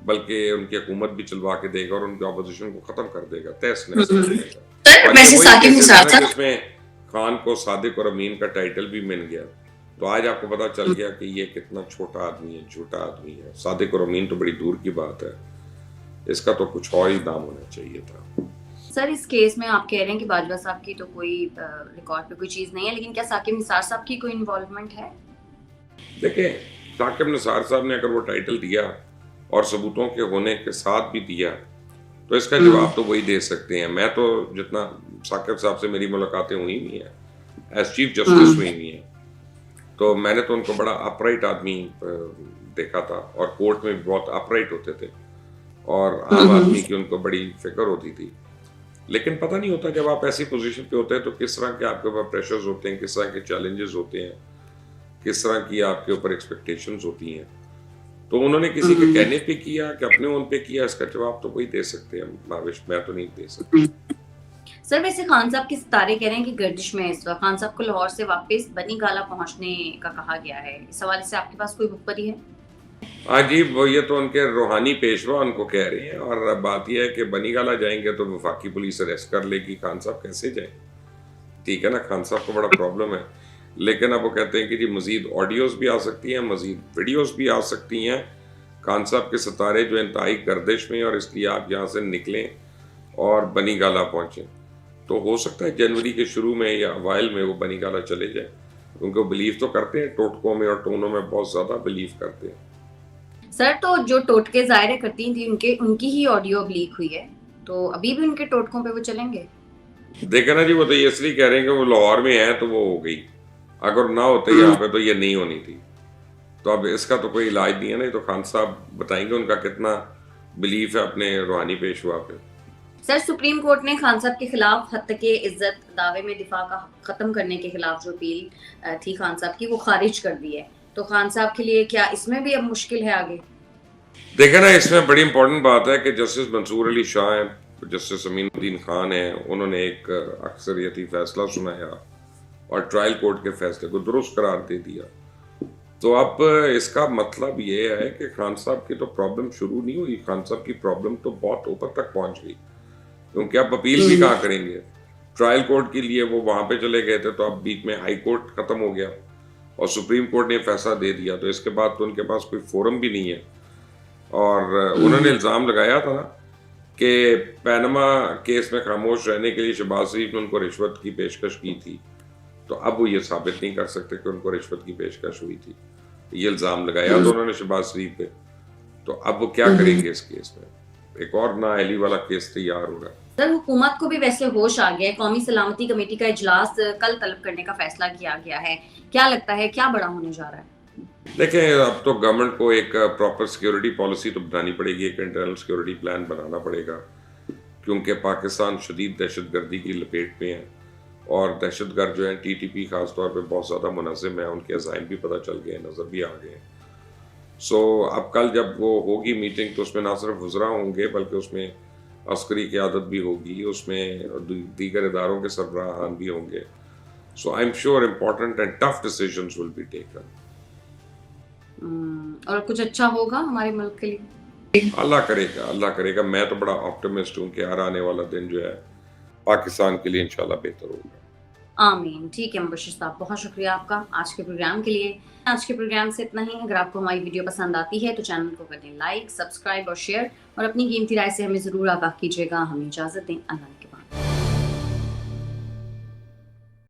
بلکہ ان کی حکومت بھی چلوا کے دے گا اور ان کی اپوزیشن کو ختم کر دے گا، تہس نہس کر دے گا۔ جس میں خان کو صادق اور امین کا ٹائٹل بھی مل گیا، تو آج آپ کو پتا چل گیا کہ یہ کتنا چھوٹا آدمی ہے، جھوٹا آدمی ہے۔ صادق اور امین تو بڑی دور کی بات ہے، اس کا تو کچھ اور ہی نام ہونا چاہیے تھا۔ سر، اس کیس میں آپ کہہ رہے ہیں کہ باجوہ صاحب کی تو کوئی ریکارڈ پہ کوئی چیز نہیں ہے، لیکن کیا ثاقب نثار صاحب کی کوئی انوالومنٹ ہے؟ دیکھیں، ثاقب نثار صاحب نے اگر وہ ٹائٹل دیا اور ثبوتوں کے ہونے کے ساتھ بھی دیا تو اس کا جواب تو وہی دے سکتے ہیں۔ میں تو جتنا ثاقب صاحب سے میری ملاقاتیں ہوئی بھی ہیں، ایز چیف جسٹس ہوئی بھی ہیں، تو میں نے تو ان کو بڑا اپرائٹ آدمی دیکھا تھا، اور کورٹ میں بھی بہت اپرائٹ ہوتے تھے، اور عام آدمی کی ان کو بڑی فکر ہوتی تھی۔ لیکن پتہ نہیں ہوتا جب آپ ایسی پوزیشن پہ ہوتے ہیں تو کس طرح کے آپ کے اوپر پریشرز ہوتے ہیں، کس طرح کے چیلنجز ہوتے ہیں، کس طرح کی آپ کے اوپر ایکسپیکٹیشنز ہوتی ہیں۔ تو انہوں نے کسی کے کہنے پہ کیا کہ اپنے ان پہ کیا، اس کا جواب تو وہی دے سکتے ہیں، ماوش میں تو نہیں دے سکتا۔ سر، ویسے خان صاحب کے ستارے کہہ رہے ہیں کہ گردش میں اس وقت خان صاحب کو لاہور سے واپس بنی گالا پہنچنے کا کہا گیا ہے، اس حوالے سے آپ کے پاس کوئی مخبری ہے؟ ہاں جی، وہ یہ تو ان کے روحانی پیشوا ان کو کہہ رہے ہیں، اور بات یہ ہے کہ بنی گالا جائیں گے تو وفاقی پولیس اریسٹ کر لے گی، خان صاحب کیسے جائیں؟ ٹھیک ہے نا، خان صاحب کو بڑا پرابلم ہے، لیکن اب وہ کہتے ہیں کہ جی مزید آڈیوز بھی آ سکتی ہیں، مزید ویڈیوز بھی آ سکتی ہیں، خان صاحب کے ستارے جو انتہائی گردش میں، اور اس لیے آپ یہاں سے نکلیں اور بنی گالا پہنچیں۔ تو ہو سکتا ہے جنوری کے شروع میں یا اوائل میں وہ بنی گالا چلے جائیں، کیونکہ وہ بلیو تو کرتے ہیں، ٹوٹکوں میں اور ٹونوں میں بہت زیادہ بلیو کرتے ہیں۔ سر، تو جو ٹوٹکے ظاہر کرتی تھیں ان کی ہی آڈیو لیک ہوئی ہے، تو ابھی بھی ان کے ٹوٹکوں پہ وہ چلیں گے؟ دیکھیں نا جی، وہ تو یہ اس لیے کہہ رہے ہیں کہ وہ لاہور میں ہیں تو وہ ہو گئی، اگر نہ ہوتے یہاں پہ تو یہ نہیں ہونی تھی۔ تو اب اس کا تو کوئی علاج نہیں ہے نا، تو خان صاحب بتائیں گے ان کا کتنا بلیف ہے اپنے روحانی پیشوا پہ۔ सर, सुप्रीम कोर्ट ने खान साहब के खिलाफ हत्या के इज्जत दावे में दिफा का खत्म करने के खिलाफ जो अपील थी खान साहब की, वो खारिज कर दी है। तो खान साहब के लिए क्या इसमें भी अब मुश्किल है आगे? देखें ना, इसमें बड़ी इंपॉर्टेंट बात है कि जस्टिस मंसूर अली शाह हैं, जस्टिस अमीनुद्दीन खान हैं, उन्होंने एक अक्सरियती फैसला सुनाया और ट्रायल कोर्ट के फैसले को दुरुस्त करार दे दिया। तो अब इसका मतलब ये है कि खान साहब की तो प्रॉब्लम शुरू नहीं हुई, खान साहब की प्रॉब्लम तो बहुत ऊपर तक पहुंच गई, क्योंकि अब अपील भी कहाँ करेंगे। ट्रायल कोर्ट के लिए वो वहां पे चले गए थे, तो अब बीच में हाई कोर्ट खत्म हो गया और सुप्रीम कोर्ट ने फैसला दे दिया, तो इसके बाद तो उनके पास कोई फोरम भी नहीं है। और उन्होंने इल्ज़ाम लगाया था ना कि पैनमा केस में खामोश रहने के लिए शहबाज शरीफ ने उनको रिश्वत की पेशकश की थी, तो अब वो ये साबित नहीं कर सकते कि उनको रिश्वत की पेशकश हुई थी। ये इल्ज़ाम लगाया तो उन्होंने शहबाज शरीफ पे, तो अब वो क्या करेंगे इस केस में? एक और नाअहली वाला केस तैयार हो रहा है। सर, हुकूमत को भी वैसे होश आ गया है, कौमी सलामती कमेटी का इजलास कल तलब करने का फैसला किया गया है, क्या लगता है क्या बड़ा होने जा रहा है? देखें, अब तो गवर्नमेंट को एक प्रॉपर सिक्योरिटी पॉलिसी तो बनानी पड़ेगी, एक इंटरनल सिक्योरिटी प्लान बनाना पड़ेगा, क्योंकि पाकिस्तान शदीद दहशतगर्दी की लपेट में है और दहशतगर्द जो है TTP खास तौर पे बहुत ज़्यादा मुनज़्ज़म है, उनके अज़ाइम भी पता चल गए, नज़र भी आ गए। सो अब कल जब वो होगी मीटिंग तो उसमें ना सिर्फ वज़रा होंगे बल्कि उसमें अस्करी क़यादत भी होगी, उसमें दीगर इदारों के सरबराहान भी होंगे। So I am sure important and tough decisions will be taken. और कुछ अच्छा होगा हमारे मुल्क के लिए? अल्लाह करेगा, अल्लाह करेगा। मैं तो बड़ा ऑप्टिमिस्ट हूँ कि हर आने वाला दिन जो है पाकिस्तान के लिए इंशाल्लाह बेहतर होगा। आमीन। ठीक है मुबश्शिर साहब, बहुत शुक्रिया आपका आज के प्रोग्राम के लिए। आज के प्रोग्राम से इतना ही। अगर आपको हमारी वीडियो पसंद आती है तो चैनल को कर दें लाइक, सब्सक्राइब और शेयर, और अपनी कीमती राय से हमें ज़रूर आगाह कीजिएगा। हमें इजाज़त दें, अल्लाह के बाद।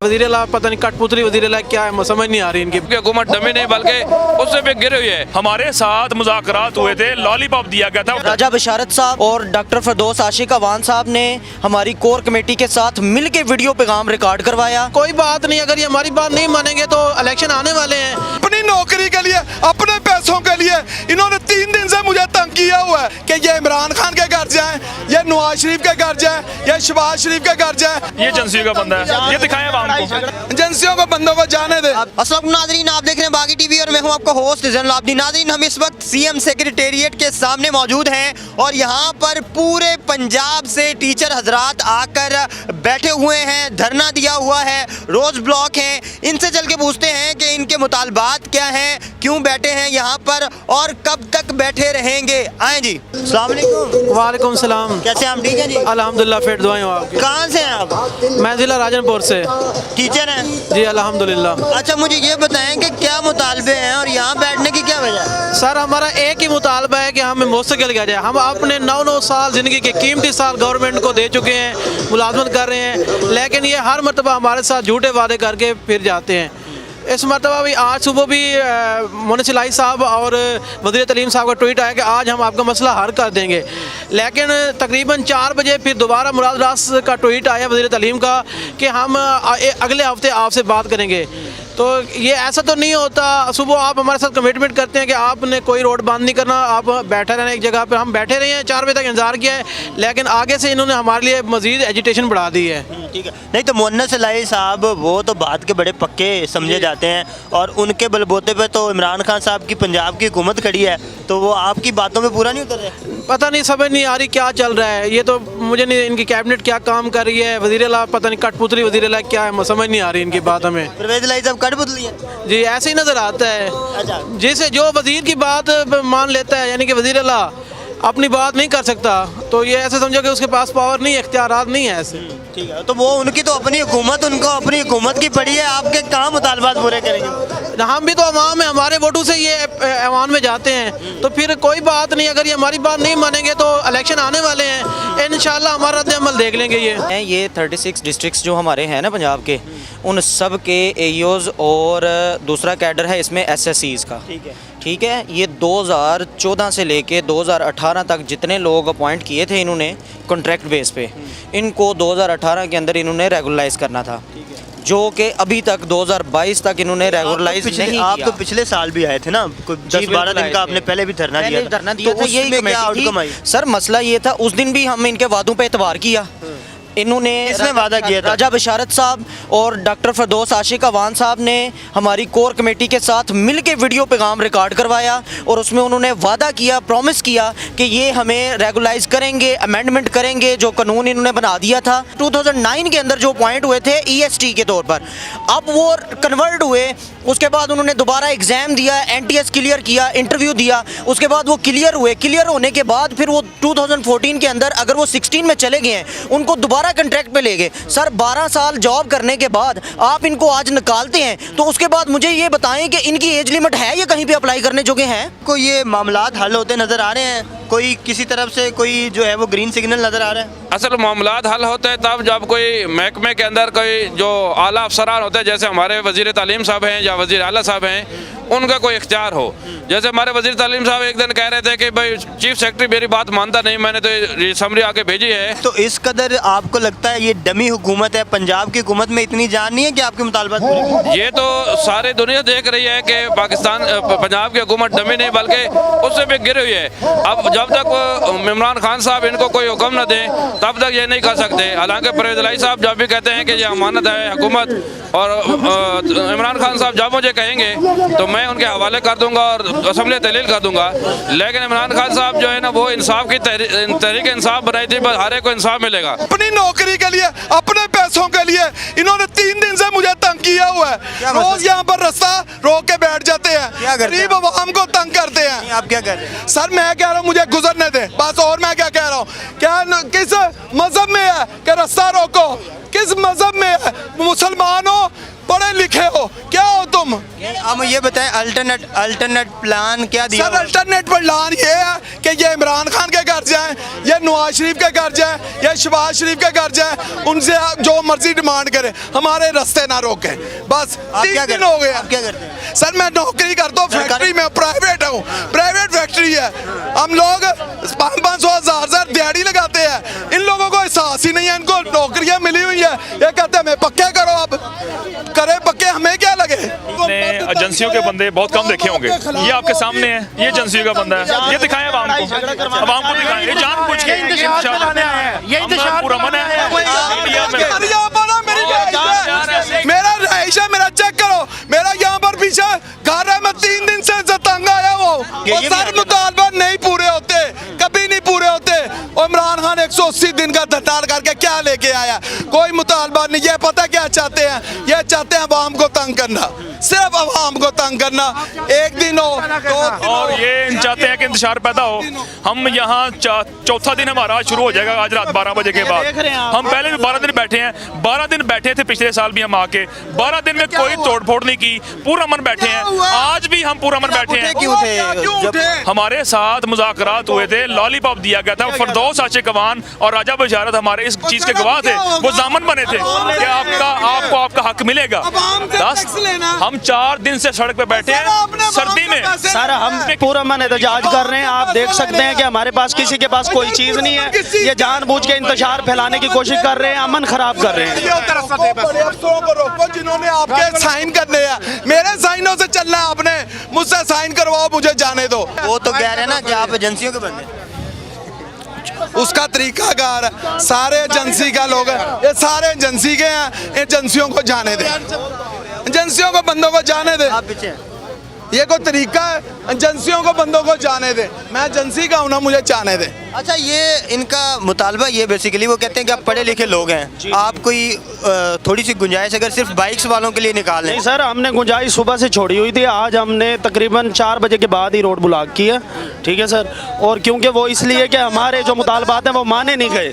वज़ीर अला पता नहीं कठपुतली वज़ीर अला क्या है, समझ नहीं आ रही इनकी हुकूमत डमी नहीं बल्कि उससे पे गिरे हुए है। हमारे साथ मुज़ाकरात हुए थे, लॉलीपॉप दिया गया था। राजा बशारत साहब और डॉक्टर फरदौस आशिक अवान साहब ने हमारी कोर कमेटी के साथ मिल के वीडियो पैगाम रिकॉर्ड करवाया। कोई बात नहीं, अगर ये हमारी बात नहीं मानेंगे तो इलेक्शन आने वाले हैं। अपनी नौकरी के लिए, अपने पैसों के लिए इन्होंने 3 दिन से मुझे तंग किया हुआ है कि ये इमरान खान के घर जाएं, ये नवाज शरीफ के घर जाएं, ये शहबाज शरीफ के घर जाएं। ये एजेंसियों का बंदा है, ये दिखाएं एजेंसियों को, बंदों को जाने दे। अस्सलाम नाज़रीन, आप देख रहे हैं बागी टीवी और मैं हूं आपका होस्ट ज़ैनुल आबिदीन। नाज़रीन, हम इस वक्त सीएम सेक्रेटेरिएट के सामने मौजूद हैं और यहाँ पर पूरे पंजाब से टीचर हजरात आकर बैठे हुए हैं, धरना दिया हुआ है, रोज ब्लॉक हैं। इनसे चल के पूछते हैं कि इनके मुतालबात क्या हैं, क्यों बैठे हैं यहाँ पर और कब तक बैठे रहेंगे। आए जी। अस्सलाम वालेकुम। वालेकुम सलाम। कैसे हैं आप? ठीक है जी, अल्हम्दुलिल्लाह, फिर दुआएं हो आपकी। कहाँ से हैं आप? मैं जिला राजनपुर से। टीचर हैं जी, अल्हम्दुलिल्लाह। अच्छा, मुझे ये बताएं कि क्या मुतालबे हैं और यहाँ बैठने की क्या वजह है? सर, हमारा एक ही मुतालबा है कि हमें मुस्तकिल किया जाए। हम अपने 9 साल ज़िंदगी के कीमती साल गवर्नमेंट को दे चुके हैं, मुलाजमत कर रहे हैं, लेकिन ये हर मरतबा हमारे साथ झूठे वादे करके फिर जाते हैं। इस मरतबा भी आज सुबह भी मुनसिलाई साहब और वज़ीर तालीम साहब का ट्वीट आया कि आज हम आपका मसला हल कर देंगे, लेकिन तकरीबन 4 बजे फिर दोबारा मुराद रास का ट्वीट आया वज़ीर तालीम का कि हम अगले हफ्ते आपसे बात करेंगे। तो ये ऐसा तो नहीं होता। सुबह आप हमारे साथ कमिटमेंट करते हैं कि आपने कोई रोड बंद नहीं करना, आप बैठे रहना एक जगह पर। हम बैठे रहे हैं, 4 बजे तक इंतजार किया है, लेकिन आगे से इन्होंने हमारे लिए मज़ीद एजिटेशन बढ़ा दी है। ठीक है। नहीं तो मुनसिलाई साहब वो तो बात के बड़े पक्के समझे जाते हैं और उनके बलबूते पे तो इमरान खान साहब की पंजाब की हुकूमत खड़ी है, तो वो आपकी बातों में पूरा नहीं उतर रहे। पता नहीं, समझ नहीं आ रही क्या चल रहा है। ये तो मुझे नहीं, इनकी कैबिनेट क्या काम कर रही है, वज़ीर अला पता नहीं कठपुतली वज़ीर अला क्या है, समझ नहीं आ रही इनकी बात हमें। परवेज़ इलाही साहब कठपुतली है जी, ऐसे ही नज़र आता है। अच्छा, जैसे जो वज़ीर की बात मान लेता है, यानी कि वज़ीर अला अपनी बात नहीं कर सकता, तो ये ऐसे समझो कि उसके पास पावर नहीं है, इख्तियारात नहीं है ऐसे। ठीक है, तो वो उनकी तो अपनी हुकूमत, उनको अपनी हुकूमत की पड़ी है, आपके कहाँ मुतालबात पूरे करेंगे? हम भी तो अवाम है, हमारे वोटों से ये ऐवान में जाते हैं, तो फिर कोई बात नहीं। अगर ये हमारी बात नहीं मानेंगे तो इलेक्शन आने वाले हैं, इंशाल्लाह हमारा रद्द-ए-अमल देख लेंगे। ये 36 डिस्ट्रिक्ट्स जो हमारे हैं ना पंजाब के, उन सब के एईओज़ और दूसरा कैडर है इसमें SSCs का। ठीक है, ये 2014 से लेके 2018 तक जितने लोग अपॉइंट किए थे इन्होंने कॉन्ट्रैक्ट बेस पे, इनको 2018 के अंदर इन्होंने रेगुलराइज करना था। जो कि अभी तक 2022 तक इन्होंने रेगुलराइज नहीं किया। आप तो पिछले साल भी आए थे ना, 10-12 दिन का आपने पहले भी धरना दिया था, यही कमेटी थी। सर मसला ये था, उस दिन भी हम इनके वादों पे एतबार किया। इन्होंने किसने वादा किया था? राजा बशारत साहब और डॉक्टर फरदौस आशिक अवान साहब ने हमारी कोर कमेटी के साथ मिल के वीडियो पैगाम रिकॉर्ड करवाया और उसमें उन्होंने वादा किया, प्रॉमिस किया कि ये हमें रेगुलाइज करेंगे, अमेंडमेंट करेंगे, जो कानून इन्होंने बना दिया था 2009 के अंदर जो पॉइंट हुए थे EST के तौर पर, अब वो कन्वर्ट हुए। उसके बाद उन्होंने दोबारा एग्जाम दिया, NTS क्लियर किया, इंटरव्यू दिया, उसके बाद वो क्लियर हुए। क्लियर होने के बाद फिर वो 2014 के अंदर अगर वो 16 में चले गए हैं, उनको दोबारा कॉन्ट्रैक्ट पे ले गए। सर 12 साल जॉब करने के बाद आप इनको आज निकालते हैं, तो उसके बाद मुझे ये बताएं कि इनकी एज लिमिट है या कहीं पे अप्लाई करने जोगे हैं? को ये मामलात हल होते नजर आ रहे हैं? कोई किसी तरफ से कोई जो है वो ग्रीन सिग्नल नजर आ रहा है? असल मामलात हल होते हैं तब जब कोई महकमे के अंदर कोई जो आला अफसरान होते हैं, जैसे हमारे वज़ीर तालीम साहब हैं या वज़ीर आला साहब हैं, उनका कोई इख्तियार हो। जैसे हमारे वज़ीर तालीम साहब एक दिन कह रहे थे कि भाई चीफ सेक्रेटरी मेरी बात मानता नहीं, मैंने तो ये समरी आके भेजी है। तो इस कदर आपको लगता है ये डमी हुकूमत है? पंजाब की हुकूमत में इतनी जान नहीं है कि आपके मुतालबात पूरे करें? ये तो सारी दुनिया देख रही है कि पाकिस्तान पंजाब की हुकूमत डमी नहीं बल्कि उससे भी गिरी हुई है। अब जब तक इमरान खान साहब इनको कोई हुक्म न दें तब तक ये नहीं कर सकते। हालांकि परवेज़ इलाही साहब जब भी कहते हैं कि ये अमानत है हुकूमत, और इमरान खान साहब जब मुझे कहेंगे तो मैं उनके हवाले कर दूंगा और असम्बली तहलील कर दूंगा। लेकिन इमरान खान साहब जो है ना वो इंसाफ की तहरीक इंसाफ बनाई थी, बस हर एक को इंसाफ मिलेगा। अपनी नौकरी के लिए, अपने पैसों के लिए इन्होंने 3 दिन से मुझे तंग किया हुआ है। रोज यहाँ पर रास्ता रोक के बैठ जाते हैं, गरीब अवाम को तंग करते हैं। आप क्या कर रहे हैं? सर मैं कह रहा हूँ मुझे गुजरने दे बस, और मैं क्या कह रहा हूँ? क्या किस मजहब में है कि रास्ता रोको? किस मजहब में है? मुसलमान हो, पढ़े लिखे हो, क्या हो तुम? हम ये बताएं अल्टरनेट प्लान क्या दिया? सर अल्टरनेट प्लान ये है कि ये इमरान खान के घर जाएं, ये नवाज शरीफ के घर जाएं, ये शहबाज शरीफ के घर जाएं, उनसे जो मर्जी डिमांड करें, हमारे रास्ते ना रोकें। बस 3 दिन हो गए। आप क्या करते हैं? सर मैं नौकरी करता हूँ फैक्ट्री में, प्राइवेट हूँ, प्राइवेट फैक्ट्री है। हम लोग 500-1000 दिहाड़ी लगाते हैं। इन लोगों को एहसास ही नहीं है, इनको नौकरियाँ मिली हुई है, ये कहते हैं हमें पक्के करो। अब करे पक्के, हमें क्या लगे? एजेंसियों के बंदे बहुत कम देखे होंगे, ये आपके सामने है, ये एजेंसियों का बंदा है, ये दिखाएं अवाम को दिखाएं, ये जानबूझ के पूरा मन है। मेरा रहाइश है, मेरा चेक करो, मेरा यहाँ पर पीछे घर है, मैं 3 दिन से तंग आया वो। सर मुतालबा नहीं पूरे होते, कभी नहीं पूरे होते। और इमरान खान 180 दिन का धरना करके क्या लेके आया? कोई मुतालबा नहीं। ये पता क्या चाहते हैं? ये चाहते हैं अवाम को तंग करना, सिर्फ अवाम को तंग करना। एक दिन हो, 2 दिन और ये चाहते हैं कि इंतशार पैदा हो। हम यहाँ चौथा दिन हमारा शुरू हो जाएगा आज रात 12 बजे के बाद। हम पहले भी 12 दिन बैठे हैं, 12 दिन बैठे थे पिछले साल भी हम आके, 12 दिन में कोई तोड़ फोड़ नहीं की, पूरा मन बैठे हैं। आज भी हम पूरा मन बैठे हैं। क्यों थे? हमारे साथ मुज़ाकरात हुए थे, लॉलीपॉप दिया गया था, फरदौस आशिक अवान और राजा बशारत हमारे इस चीज के गवाह थे, वो जामन बने थे कि आपको आपका हक मिलेगा। 10 हम 4 दिन से सड़क पे बैठे हैं सर्दी में। सर हम पूरा मन एहतजाज कर रहे हैं, आप देख सकते हैं कि हमारे पास किसी के पास कोई चीज नहीं है, ये जानबूझ के इंतशार फैलाने की कोशिश कर रहे हैं, अमन खराब कर रहे हैं। अफसरों को रोको जिन्होंने आपके साइन करने हैं, मेरे साइनों से चलना है आपने, मुझसे साइन करवाओ, मुझे जाने दो। वो तो कह रहे हैं ना कि आप एजेंसियों के बंदे, उसका तरीकाकार है, सारे एजेंसी का लोग हैं, ये सारे एजेंसी के हैं, एजेंसियों को जाने दें, एजेंसियों को बंदों को जाने दें। आप पीछे ये कोई तरीका है? एजेंसियों को बंदों को जाने दे, मैं एजेंसी का हूं ना, मुझे जाने दे। अच्छा ये इनका मुतालबा ये बेसिकली वो कहते हैं कि आप पढ़े लिखे लोग हैं, आप कोई थोड़ी सी गुंजाइश अगर सिर्फ बाइक्स वालों के लिए निकाल लें? नहीं सर, हमने गुंजाइश सुबह से छोड़ी हुई थी, आज हमने तकरीबन 4 बजे के बाद ही रोड ब्लॉक की है, ठीक है सर। और क्योंकि वो इसलिए कि हमारे जो मुतालबात हैं वो माने नहीं गए।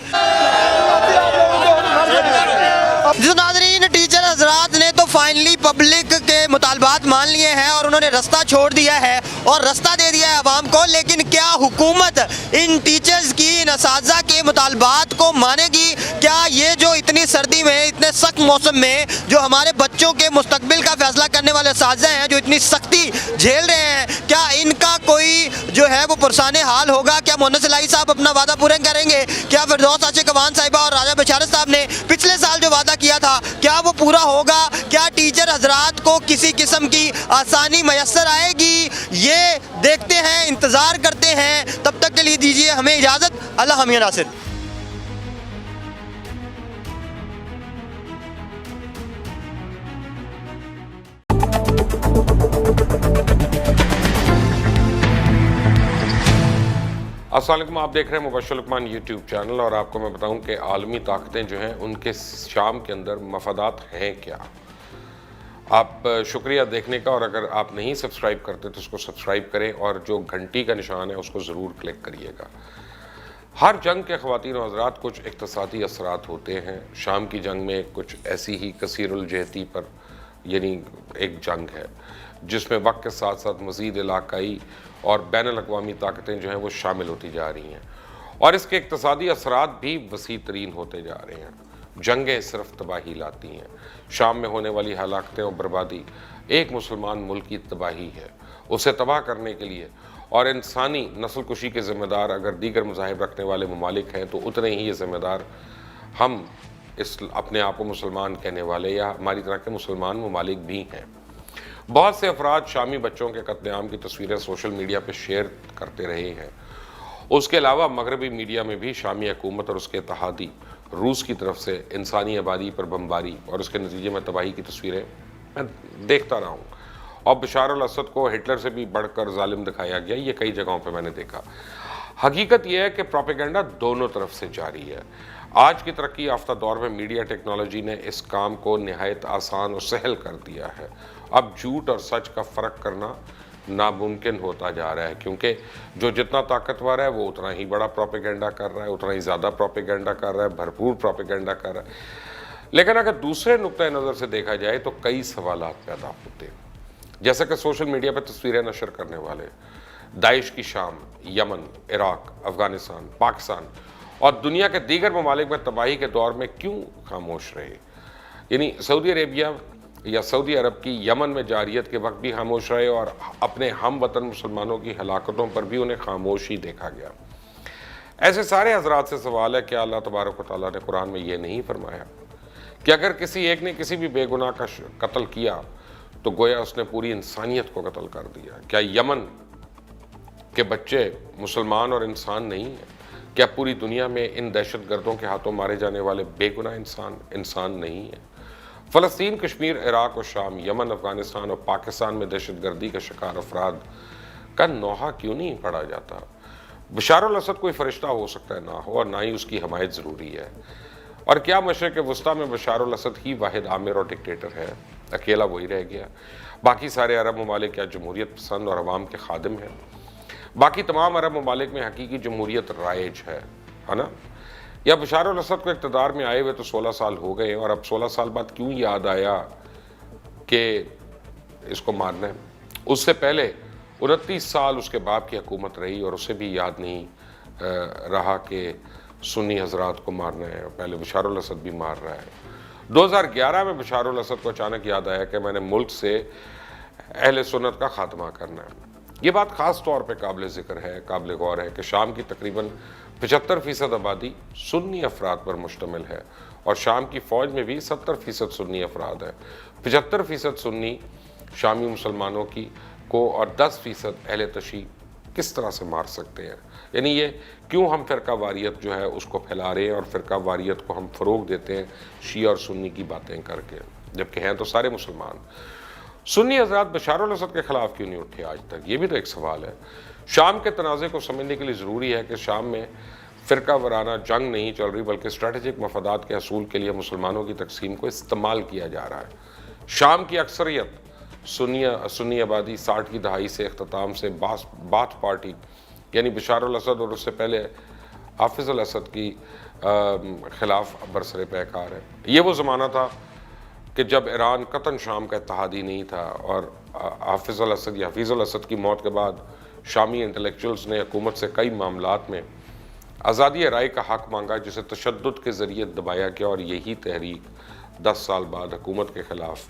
जो नाज़रीन, टीचर हजरात ने तो फाइनली पब्लिक के मुतालबात मान लिए हैं और उन्होंने रास्ता छोड़ दिया है और रास्ता दे दिया है आवाम को। लेकिन क्या हुकूमत इन टीचर्स की, इन असातिज़ा के मुतालबात को मानेगी? क्या ये जो इतनी सर्दी में, इतने सख्त मौसम में जो हमारे बच्चों के मुस्तकबिल का फैसला करने वाले असातिज़ा हैं, जो इतनी सख्ती झेल रहे हैं, क्या इनका कोई जो جو ہے وہ پرسان حال ہوگا. کیا محمد صلاحی صاحب اپنا وعدہ پورا کریں گے؟ کیا فردوس عاشق کوان صاحبہ اور راجہ بشارت صاحب نے پچھلے سال جو وعدہ کیا تھا کیا وہ پورا ہوگا؟ کیا ٹیچر حضرات کو کسی قسم کی آسانی میسر آئے گی؟ یہ دیکھتے ہیں، انتظار کرتے ہیں. تب تک کے لیے دیجیے ہمیں اجازت. اللہ حامی ناصر. السلام علیکم، آپ دیکھ رہے ہیں مبشر لقمان یوٹیوب چینل، اور آپ کو میں بتاؤں کہ عالمی طاقتیں جو ہیں ان کے شام کے اندر مفادات ہیں کیا. آپ شکریہ دیکھنے کا، اور اگر آپ نہیں سبسکرائب کرتے تو اس کو سبسکرائب کریں، اور جو گھنٹی کا نشان ہے اس کو ضرور کلک کریے گا. ہر جنگ کے خواتین و حضرات کچھ اقتصادی اثرات ہوتے ہیں. شام کی جنگ میں کچھ ایسی ہی کثیر الجہتی پر یعنی ایک جنگ ہے جس میں وقت کے ساتھ ساتھ مزید علاقائی اور بین الاقوامی طاقتیں جو ہیں وہ شامل ہوتی جا رہی ہیں، اور اس کے اقتصادی اثرات بھی وسیع ترین ہوتے جا رہے ہیں. جنگیں صرف تباہی لاتی ہیں. شام میں ہونے والی ہلاکتیں اور بربادی ایک مسلمان ملک کی تباہی ہے. اسے تباہ کرنے کے لیے اور انسانی نسل کشی کے ذمہ دار اگر دیگر مذاہب رکھنے والے ممالک ہیں تو اتنے ہی یہ ذمہ دار ہم اپنے آپ کو مسلمان کہنے والے یا ہماری طرح کے مسلمان ممالک بھی ہیں. بہت سے افراد شامی بچوں کے قتل عام کی تصویریں سوشل میڈیا پہ شیئر کرتے رہے ہیں. اس کے علاوہ مغربی میڈیا میں بھی شامی حکومت اور اس کے اتحادی روس کی طرف سے انسانی آبادی پر بمباری اور اس کے نتیجے میں تباہی کی تصویریں میں دیکھتا رہا ہوں. اور بشار الاسد کو ہٹلر سے بھی بڑھ کر ظالم دکھایا گیا، یہ کئی جگہوں پہ میں نے دیکھا. حقیقت یہ ہے کہ پروپیگنڈا دونوں طرف سے جاری ہے. آج کی ترقی یافتہ دور میں میڈیا ٹیکنالوجی نے اس کام کو نہایت آسان اور سہل کر دیا ہے. اب جھوٹ اور سچ کا فرق کرنا ناممکن ہوتا جا رہا ہے، کیونکہ جو جتنا طاقتور ہے وہ اتنا ہی بڑا پروپیگنڈا کر رہا ہے، اتنا ہی زیادہ پروپیگنڈا کر رہا ہے، بھرپور پروپیگنڈا کر رہا ہے. لیکن اگر دوسرے نقطۂ نظر سے دیکھا جائے تو کئی سوالات پیدا ہوتے ہیں، جیسے کہ سوشل میڈیا پہ تصویریں نشر کرنے والے داعش کی شام، یمن، عراق، افغانستان، پاکستان اور دنیا کے دیگر ممالک میں تباہی کے دور میں کیوں خاموش رہے. یعنی سعودی عربیہ یا سعودی عرب کی یمن میں جارحیت کے وقت بھی خاموش رہے، اور اپنے ہم وطن مسلمانوں کی ہلاکتوں پر بھی انہیں خاموش ہی دیکھا گیا. ایسے سارے حضرات سے سوال ہے کہ اللہ تبارک و تعالیٰ نے قرآن میں یہ نہیں فرمایا کہ اگر کسی ایک نے کسی بھی بے گناہ کا قتل کیا تو گویا اس نے پوری انسانیت کو قتل کر دیا؟ کیا یمن کے بچے مسلمان اور انسان نہیں ہیں؟ کیا پوری دنیا میں ان دہشت گردوں کے ہاتھوں مارے جانے والے بے گناہ انسان نہیں ہیں؟ فلسطین، کشمیر، عراق اور شام، یمن، افغانستان اور پاکستان میں دہشت گردی کا شکار افراد کا نوحہ کیوں نہیں پڑھا جاتا؟ بشار الاسد کوئی فرشتہ ہو سکتا ہے نہ ہو، اور نہ ہی اس کی حمایت ضروری ہے. اور کیا مشرق وسطیٰ میں بشار الاسد ہی واحد آمر اور ڈکٹیٹر ہے؟ اکیلا وہی رہ گیا؟ باقی سارے عرب ممالک کیا جمہوریت پسند اور عوام کے خادم ہیں؟ باقی تمام عرب ممالک میں حقیقی جمہوریت رائج ہے نا؟ یا بشار الاسد کو اقتدار میں آئے ہوئے تو 16 سال ہو گئے، اور اب 16 سال بعد کیوں یاد آیا کہ اس کو مارنا ہے؟ اس سے پہلے 29 سال اس کے باپ کی حکومت رہی اور اسے بھی یاد نہیں رہا کہ سنی حضرات کو مارنا ہے. پہلے بشار الاسد بھی مار رہا ہے. 2011 میں بشار الاسد کو اچانک یاد آیا کہ میں نے ملک سے اہل سنت کا خاتمہ کرنا ہے. یہ بات خاص طور پہ قابل ذکر ہے، قابل غور ہے کہ شام کی تقریباً 75% آبادی سنی افراد پر مشتمل ہے، اور شام کی فوج میں بھی 70% سنی افراد ہیں. 75% سنی شامی مسلمانوں کی کو اور 10% اہل تشیع کس طرح سے مار سکتے ہیں؟ یعنی یہ کیوں ہم فرقہ واریت جو ہے اس کو پھیلا رہے ہیں، اور فرقہ واریت کو ہم فروغ دیتے ہیں شیعہ اور سنی کی باتیں کر کے، جبکہ ہیں تو سارے مسلمان. سنی حضرات بشار الاسد کے خلاف کیوں نہیں اٹھے آج تک؟ یہ بھی تو ایک سوال ہے. شام کے تنازع کو سمجھنے کے لیے ضروری ہے کہ شام میں فرقہ وارانہ جنگ نہیں چل رہی، بلکہ اسٹریٹجک مفادات کے حصول کے لیے مسلمانوں کی تقسیم کو استعمال کیا جا رہا ہے. شام کی اکثریت سنی آبادی 60 کی دہائی سے اختتام سے باتھ پارٹی یعنی بشار الاسد اور اس سے پہلے حافظ الاسد کی خلاف برسر پیکار ہے. یہ وہ زمانہ تھا کہ جب ایران قطن شام کا اتحادی نہیں تھا، اور حافظ الاسد کی موت کے بعد شامی انٹلیکچوئلز نے حکومت سے کئی معاملات میں آزادی رائے کا حق مانگا، جسے تشدد کے ذریعے دبایا گیا، اور یہی تحریک 10 سال بعد حکومت کے خلاف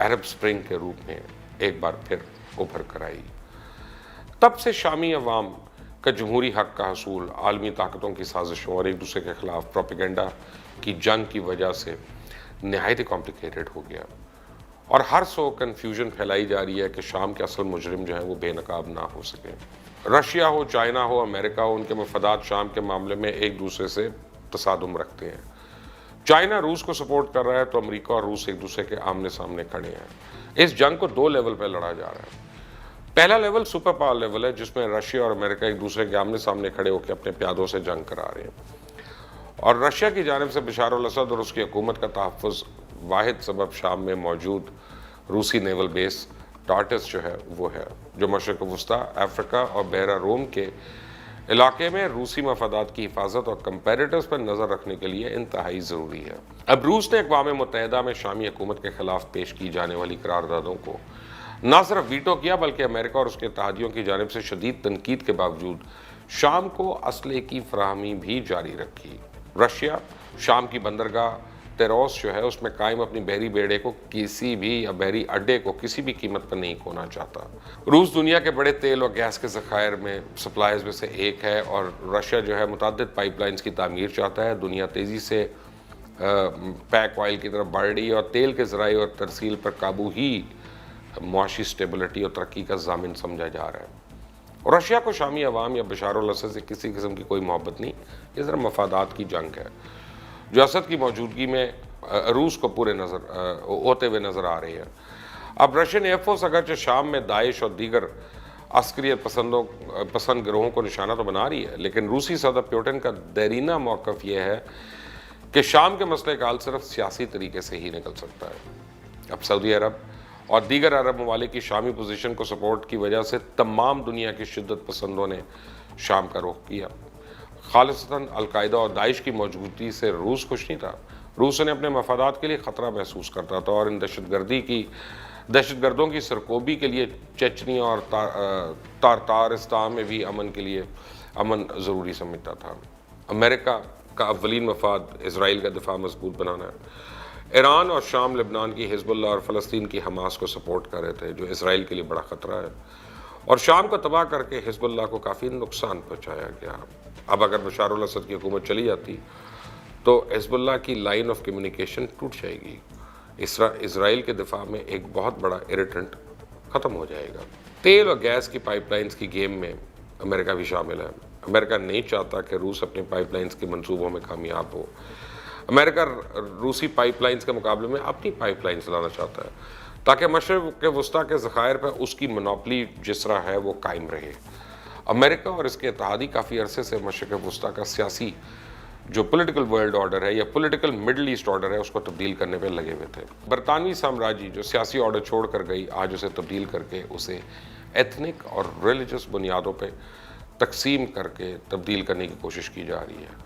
عرب سپرنگ کے روپ میں ایک بار پھر ابھر کر آئی. तब से शामी अवाम का जमहूरी हक का हसूल आलमी ताकतों की साजिशों और एक दूसरे के खिलाफ प्रोपेगेंडा की जंग की वजह से नहायत कॉम्प्लिकेटेड हो गया और हर सौ कन्फ्यूजन फैलाई जा रही है कि शाम के असल मुजरिम जो है वो बेनकाब ना हो सके। रशिया हो, चाइना हो, अमेरिका हो, उनके मफादात शाम के मामले में एक दूसरे से तसादुम रखते हैं। चाइना रूस को सपोर्ट कर रहा है तो अमेरिका और रूस एक दूसरे के आमने सामने खड़े हैं। इस जंग को दो लेवल पर लड़ा जा रहा है। पहला लेवल सुपर पावर लेवल है जिसमें रशिया और अमेरिका एक दूसरे के आमने सामने खड़े होकर अपने प्यादों से जंग करा रहे हैं और रशिया की जानिब से बशार अल असद और उसकी हुकूमत का तहफ़्फ़ुज़ वाहिद सबब शाम में मौजूद रूसी नेवल बेस टार्टस जो है वो है, जो मशरिक़ वस्ता, अफ्रीका और बहरा रोम के इलाके में रूसी मफादात की हिफाजत और कंपेरेटर्स पर नज़र रखने के लिए इंतहाई ज़रूरी है। अब रूस ने अक़वाम मुत्तहिदा में शामी हुकूमत के ख़िलाफ़ पेश की जाने वाली करारदादों को न सिर्फ वीटो किया बल्कि अमेरिका और उसके इत्तेहादियों की जानिब से शदीद तनकीद के बावजूद शाम को असले की फराहमी भी जारी रखी। रशिया शाम की बंदरगाह तेरोस जो है उसमें कायम अपनी बहरी बेड़े को किसी भी या बहरी अड्डे को किसी भी कीमत पर नहीं खोना चाहता। रूस दुनिया के बड़े तेल और गैस के ज़खायर में सप्लायर्स में से एक है और रशिया जो है मुतअद्दिद पाइपलाइंस की तामीर चाहता है। दुनिया तेज़ी से पैक ऑयल की तरफ बढ़ रही है और तेल के ज़राए और तरसील पर काबू ही मुआशी स्टेबिलिटी और तरक्की का ज़ामिन समझा जा रहा है। और रशिया को शामी अवाम या बशार अल असद से किसी किस्म की कोई मोहब्बत नहीं, ये ज़रा मफादात की जंग है जो असद की मौजूदगी में रूस को पूरे नज़र होते हुए नज़र आ रही है। अब रशियन एयरफोर्स अगरचे शाम में दाइश और दीगर अस्करियत पसंद गिरोहों को निशाना तो बना रही है, लेकिन रूसी सदर पुतिन का देरीना मौक़िफ़ यह है कि शाम के मसले का हल सिर्फ सियासी तरीके से ही निकल सकता है। अब सऊदी अरब और दीगर अरब ममालिक की शामी पोजीशन को सपोर्ट की वजह से तमाम दुनिया के शिद्दत पसंदों ने शाम का रुख किया। खालिसतन अलकायदा और दाइश की मौजूदगी से रूस खुश नहीं था। रूस ने अपने मफादात के लिए ख़तरा महसूस करता था और इन दहशतगर्दों की सरकोबी के लिए चेचनिया और तारतारिस्तान में भी अमन ज़रूरी समझता था। अमेरिका का अव्वलीन मफाद इसराइल का दिफा मजबूत बनाना है। ईरान और शाम लेबनान की हिजबुल्लाह और फ़लस्तीन की हमास को सपोर्ट कर रहे थे जो इसराइल के लिए बड़ा ख़तरा है और शाम को तबाह करके हिजबुल्लाह को काफ़ी नुकसान पहुँचाया गया। अब अगर बशार अल असद की हुकूमत चली जाती तो हिजबुल्लाह की लाइन ऑफ कम्युनिकेशन टूट जाएगी। इसराइल के दिफा में एक बहुत बड़ा इरिटेंट ख़त्म हो जाएगा। तेल और गैस की पाइपलाइंस की गेम में अमेरिका भी शामिल है। अमेरिका नहीं चाहता कि रूस अपने पाइपलाइंस के मंसूबों में कामयाब हो। अमेरिका रूसी पाइपलाइंस के मुकाबले में अपनी पाइपलाइंस लाना चाहता है ताकि मशरिक़ वस्ता के ज़खायर पर उसकी मोनोपली जिस तरह है वो कायम रहे। अमेरिका और इसके इत्तेहादी काफ़ी अरसे से मशरिक़ वस्ता का सियासी जो पॉलिटिकल वर्ल्ड ऑर्डर है या पॉलिटिकल मिडल ईस्ट ऑर्डर है उसको तब्दील करने पर लगे हुए थे। बरतानवी साम्राज्य जो सियासी ऑर्डर छोड़ कर गई आज उसे तब्दील करके उसे एथनिक और रिलीजियस बुनियादों पर तकसीम करके तब्दील करने की कोशिश की जा रही है।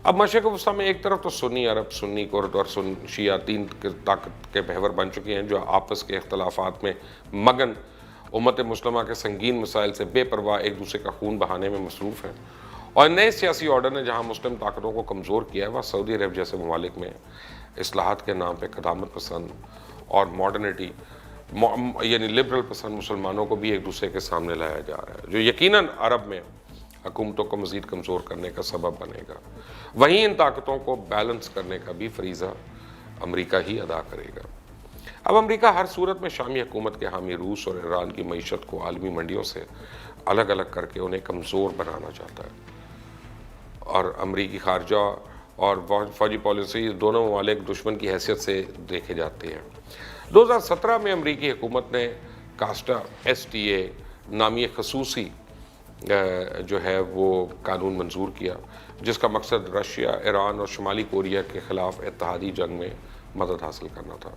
अब मशरिक़ वस्ता में एक तरफ तो सुन्नी अरब, सुन्नी कुर्द और शिया तीन ताकत के बहवर बन चुके हैं जो आपस के इख्तलाफात में मगन उम्मत मुस्लिमा के संगीन मसाइल से बेपरवाह एक दूसरे का खून बहाने में मसरूफ़ है। और नए सियासी ऑर्डर ने जहाँ मुस्लिम ताकतों को कमज़ोर किया है वह सऊदी अरब जैसे ममालिक में इस्लाहात के नाम पर क़दामत पसंद और मॉडर्निटी यानी लिबरल पसंद मुसलमानों को भी एक दूसरे के सामने लाया जा रहा है जो यकीनन अरब में हुकूमतों को मज़ीद कमज़ोर करने का सबब बनेगा। वहीं इन ताकतों को बैलेंस करने का भी फरीज़ा अमेरिका ही अदा करेगा। अब अमेरिका हर सूरत में शामी हुकूमत के हामी रूस और ईरान की मईशत को आलमी मंडियों से अलग अलग करके उन्हें कमज़ोर बनाना चाहता है और अमरीकी खारजा और फौजी पॉलिसी दोनों ममालिक दुश्मन की हैसियत से देखे जाते हैं। 2017 में अमरीकी हुकूमत ने कास्टा STA नामी खसूसी जो है वो कानून मंजूर किया जिसका मकसद रशिया, ईरान और शुमाली कोरिया के ख़िलाफ़ इत्तेहादी जंग में मदद हासिल करना था।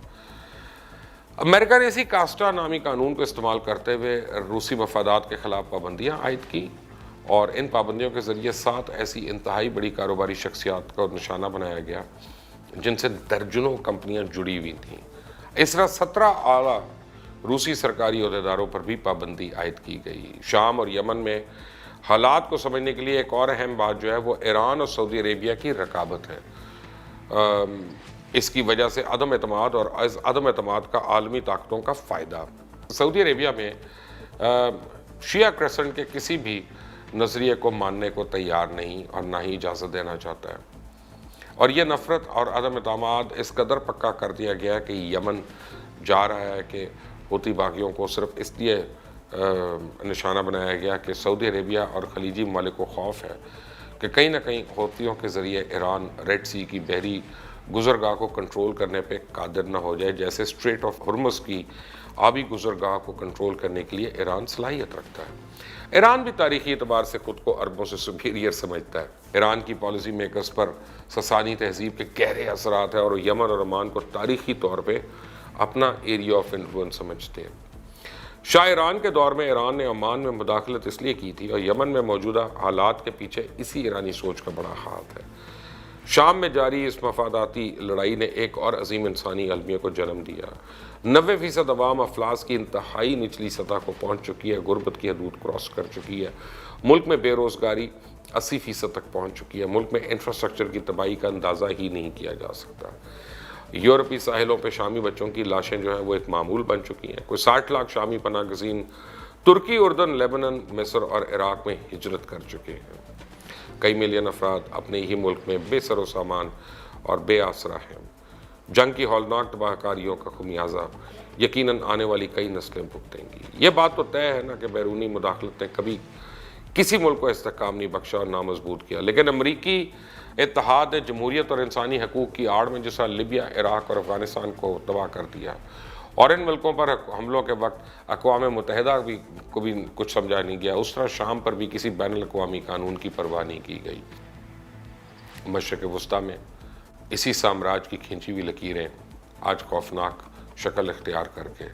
अमेरिका ने इसी कास्टा नामी कानून को इस्तेमाल करते हुए रूसी मफादात के ख़िलाफ़ पाबंदियाँ आयद की और इन पाबंदियों के ज़रिए 7 ऐसी इंतहाई बड़ी कारोबारी शख्सियात को निशाना बनाया गया जिनसे दर्जनों कंपनियाँ जुड़ी हुई थीं। इस तरह 17 आला रूसी सरकारी अहदेदारों पर भी पाबंदी आयद की गई। शाम और यमन में हालात को समझने के लिए एक और अहम बात जो है वो ईरान और सऊदी अरेबिया की रकाबत है। इसकी वजह से अदम एतमाद और अदम एतमाद का आलमी ताकतों का फ़ायदा। सऊदी अरेबिया में शिया क्रेसेंट के किसी भी नज़रिए को मानने को तैयार नहीं और ना ही इजाज़त देना चाहता है। और ये नफ़रत और अदम एतमाद इस कदर पक्का कर दिया गया है कि यमन जा रहा है कि हूती बागियों को सिर्फ इसलिए निशाना बनाया गया कि सऊदी अरेबिया और खलीजी ममालिक को खौफ है कि कहीं ना कहीं हूतियों के ज़रिए ईरान रेड सी की बहरी गुज़रगाह को कंट्रोल करने पे कादिर न हो जाए, जैसे स्ट्रेट ऑफ हुर्मुज़ की आबी गुज़रगाह को कंट्रोल करने के लिए ईरान सलाहियत रखता है। ईरान भी तारीख़ी एतबार से ख़ुद को अरबों से सुपीरियर समझता है। ईरान की पॉलिसी मेकर्स पर ससानी तहज़ीब के गहरे असरात हैं और यमन और ओमान को तारीख़ी तौर पर अपना एरिया ऑफ इन्फ्लुएंस समझते हैं। शाह ईरान के दौर में ईरान ने ओमान में मुदाखलत इसलिए की थी और यमन में मौजूदा हालात के पीछे इसी ईरानी सोच का बड़ा हाथ है। शाम में जारी इस मफादाती लड़ाई ने एक और अजीम इंसानी अलमिया को जन्म दिया। 90% अवाम अफलास की इंतहाई निचली सतह को पहुँच चुकी है, गुर्बत की हदूद क्रॉस कर चुकी है, मुल्क में बेरोज़गारी 80% तक पहुँच चुकी है, मुल्क में इंफ्रास्ट्रक्चर की तबाही का अंदाज़ा ही नहीं किया जा सकता। यूरोपीय साहिलों पे शामी बच्चों की लाशें जो हैं वो एक मामूल बन चुकी हैं। कोई 60 लाख शामी पनाह गज़ीन तुर्की, उर्दन, लेबनान, मिस्र और इराक़ में हिजरत कर चुके हैं। कई मिलियन अफराद अपने ही मुल्क में बेसरो सामान और बेआसरा हैं। जंग की हौलनाक तबाहकारियों का खुमियाजा यकीनन आने वाली कई नस्लें भुगतेंगी। ये बात तो तय है ना कि बैरूनी मुदाखलत ने कभी किसी मुल्क को इस्तेहकाम नहीं बख्शा और नामजबूत किया, लेकिन अमरीकी इत्तेहाद ने जमहूरियत और इंसानी हकूक़ की आड़ में जैसा लिबिया, इराक़ और अफ़गानिस्तान को तबाह कर दिया और इन मुल्कों पर हमलों के वक्त अक़वाम मुत्तहिदा को भी कुछ समझा नहीं गया, उस तरह शाम पर भी किसी बैनुल अक़वामी कानून की परवाह नहीं की गई। मशरिक़ वस्ता में इसी साम्राज्य की खींची हुई लकीरें आज खौफनाक शक्ल इख्तियार करके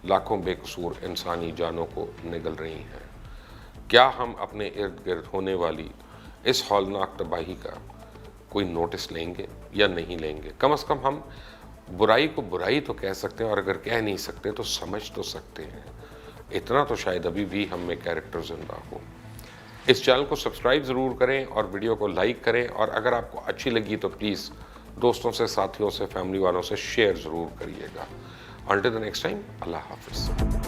लाखों बेकसूर इंसानी जानों को निगल रही हैं। क्या हम अपने इर्द गिर्द होने वाली इस हौलनाक तबाही का कोई नोटिस लेंगे या नहीं लेंगे? कम से कम हम बुराई को बुराई तो कह सकते हैं और अगर कह नहीं सकते तो समझ तो सकते हैं। इतना तो शायद अभी भी हम में कैरेक्टर जिंदा हो। इस चैनल को सब्सक्राइब ज़रूर करें और वीडियो को लाइक करें और अगर आपको अच्छी लगी तो प्लीज़ दोस्तों से, साथियों से, फैमिली वालों से शेयर ज़रूर करिएगा। Until the next time, Allah Hafiz.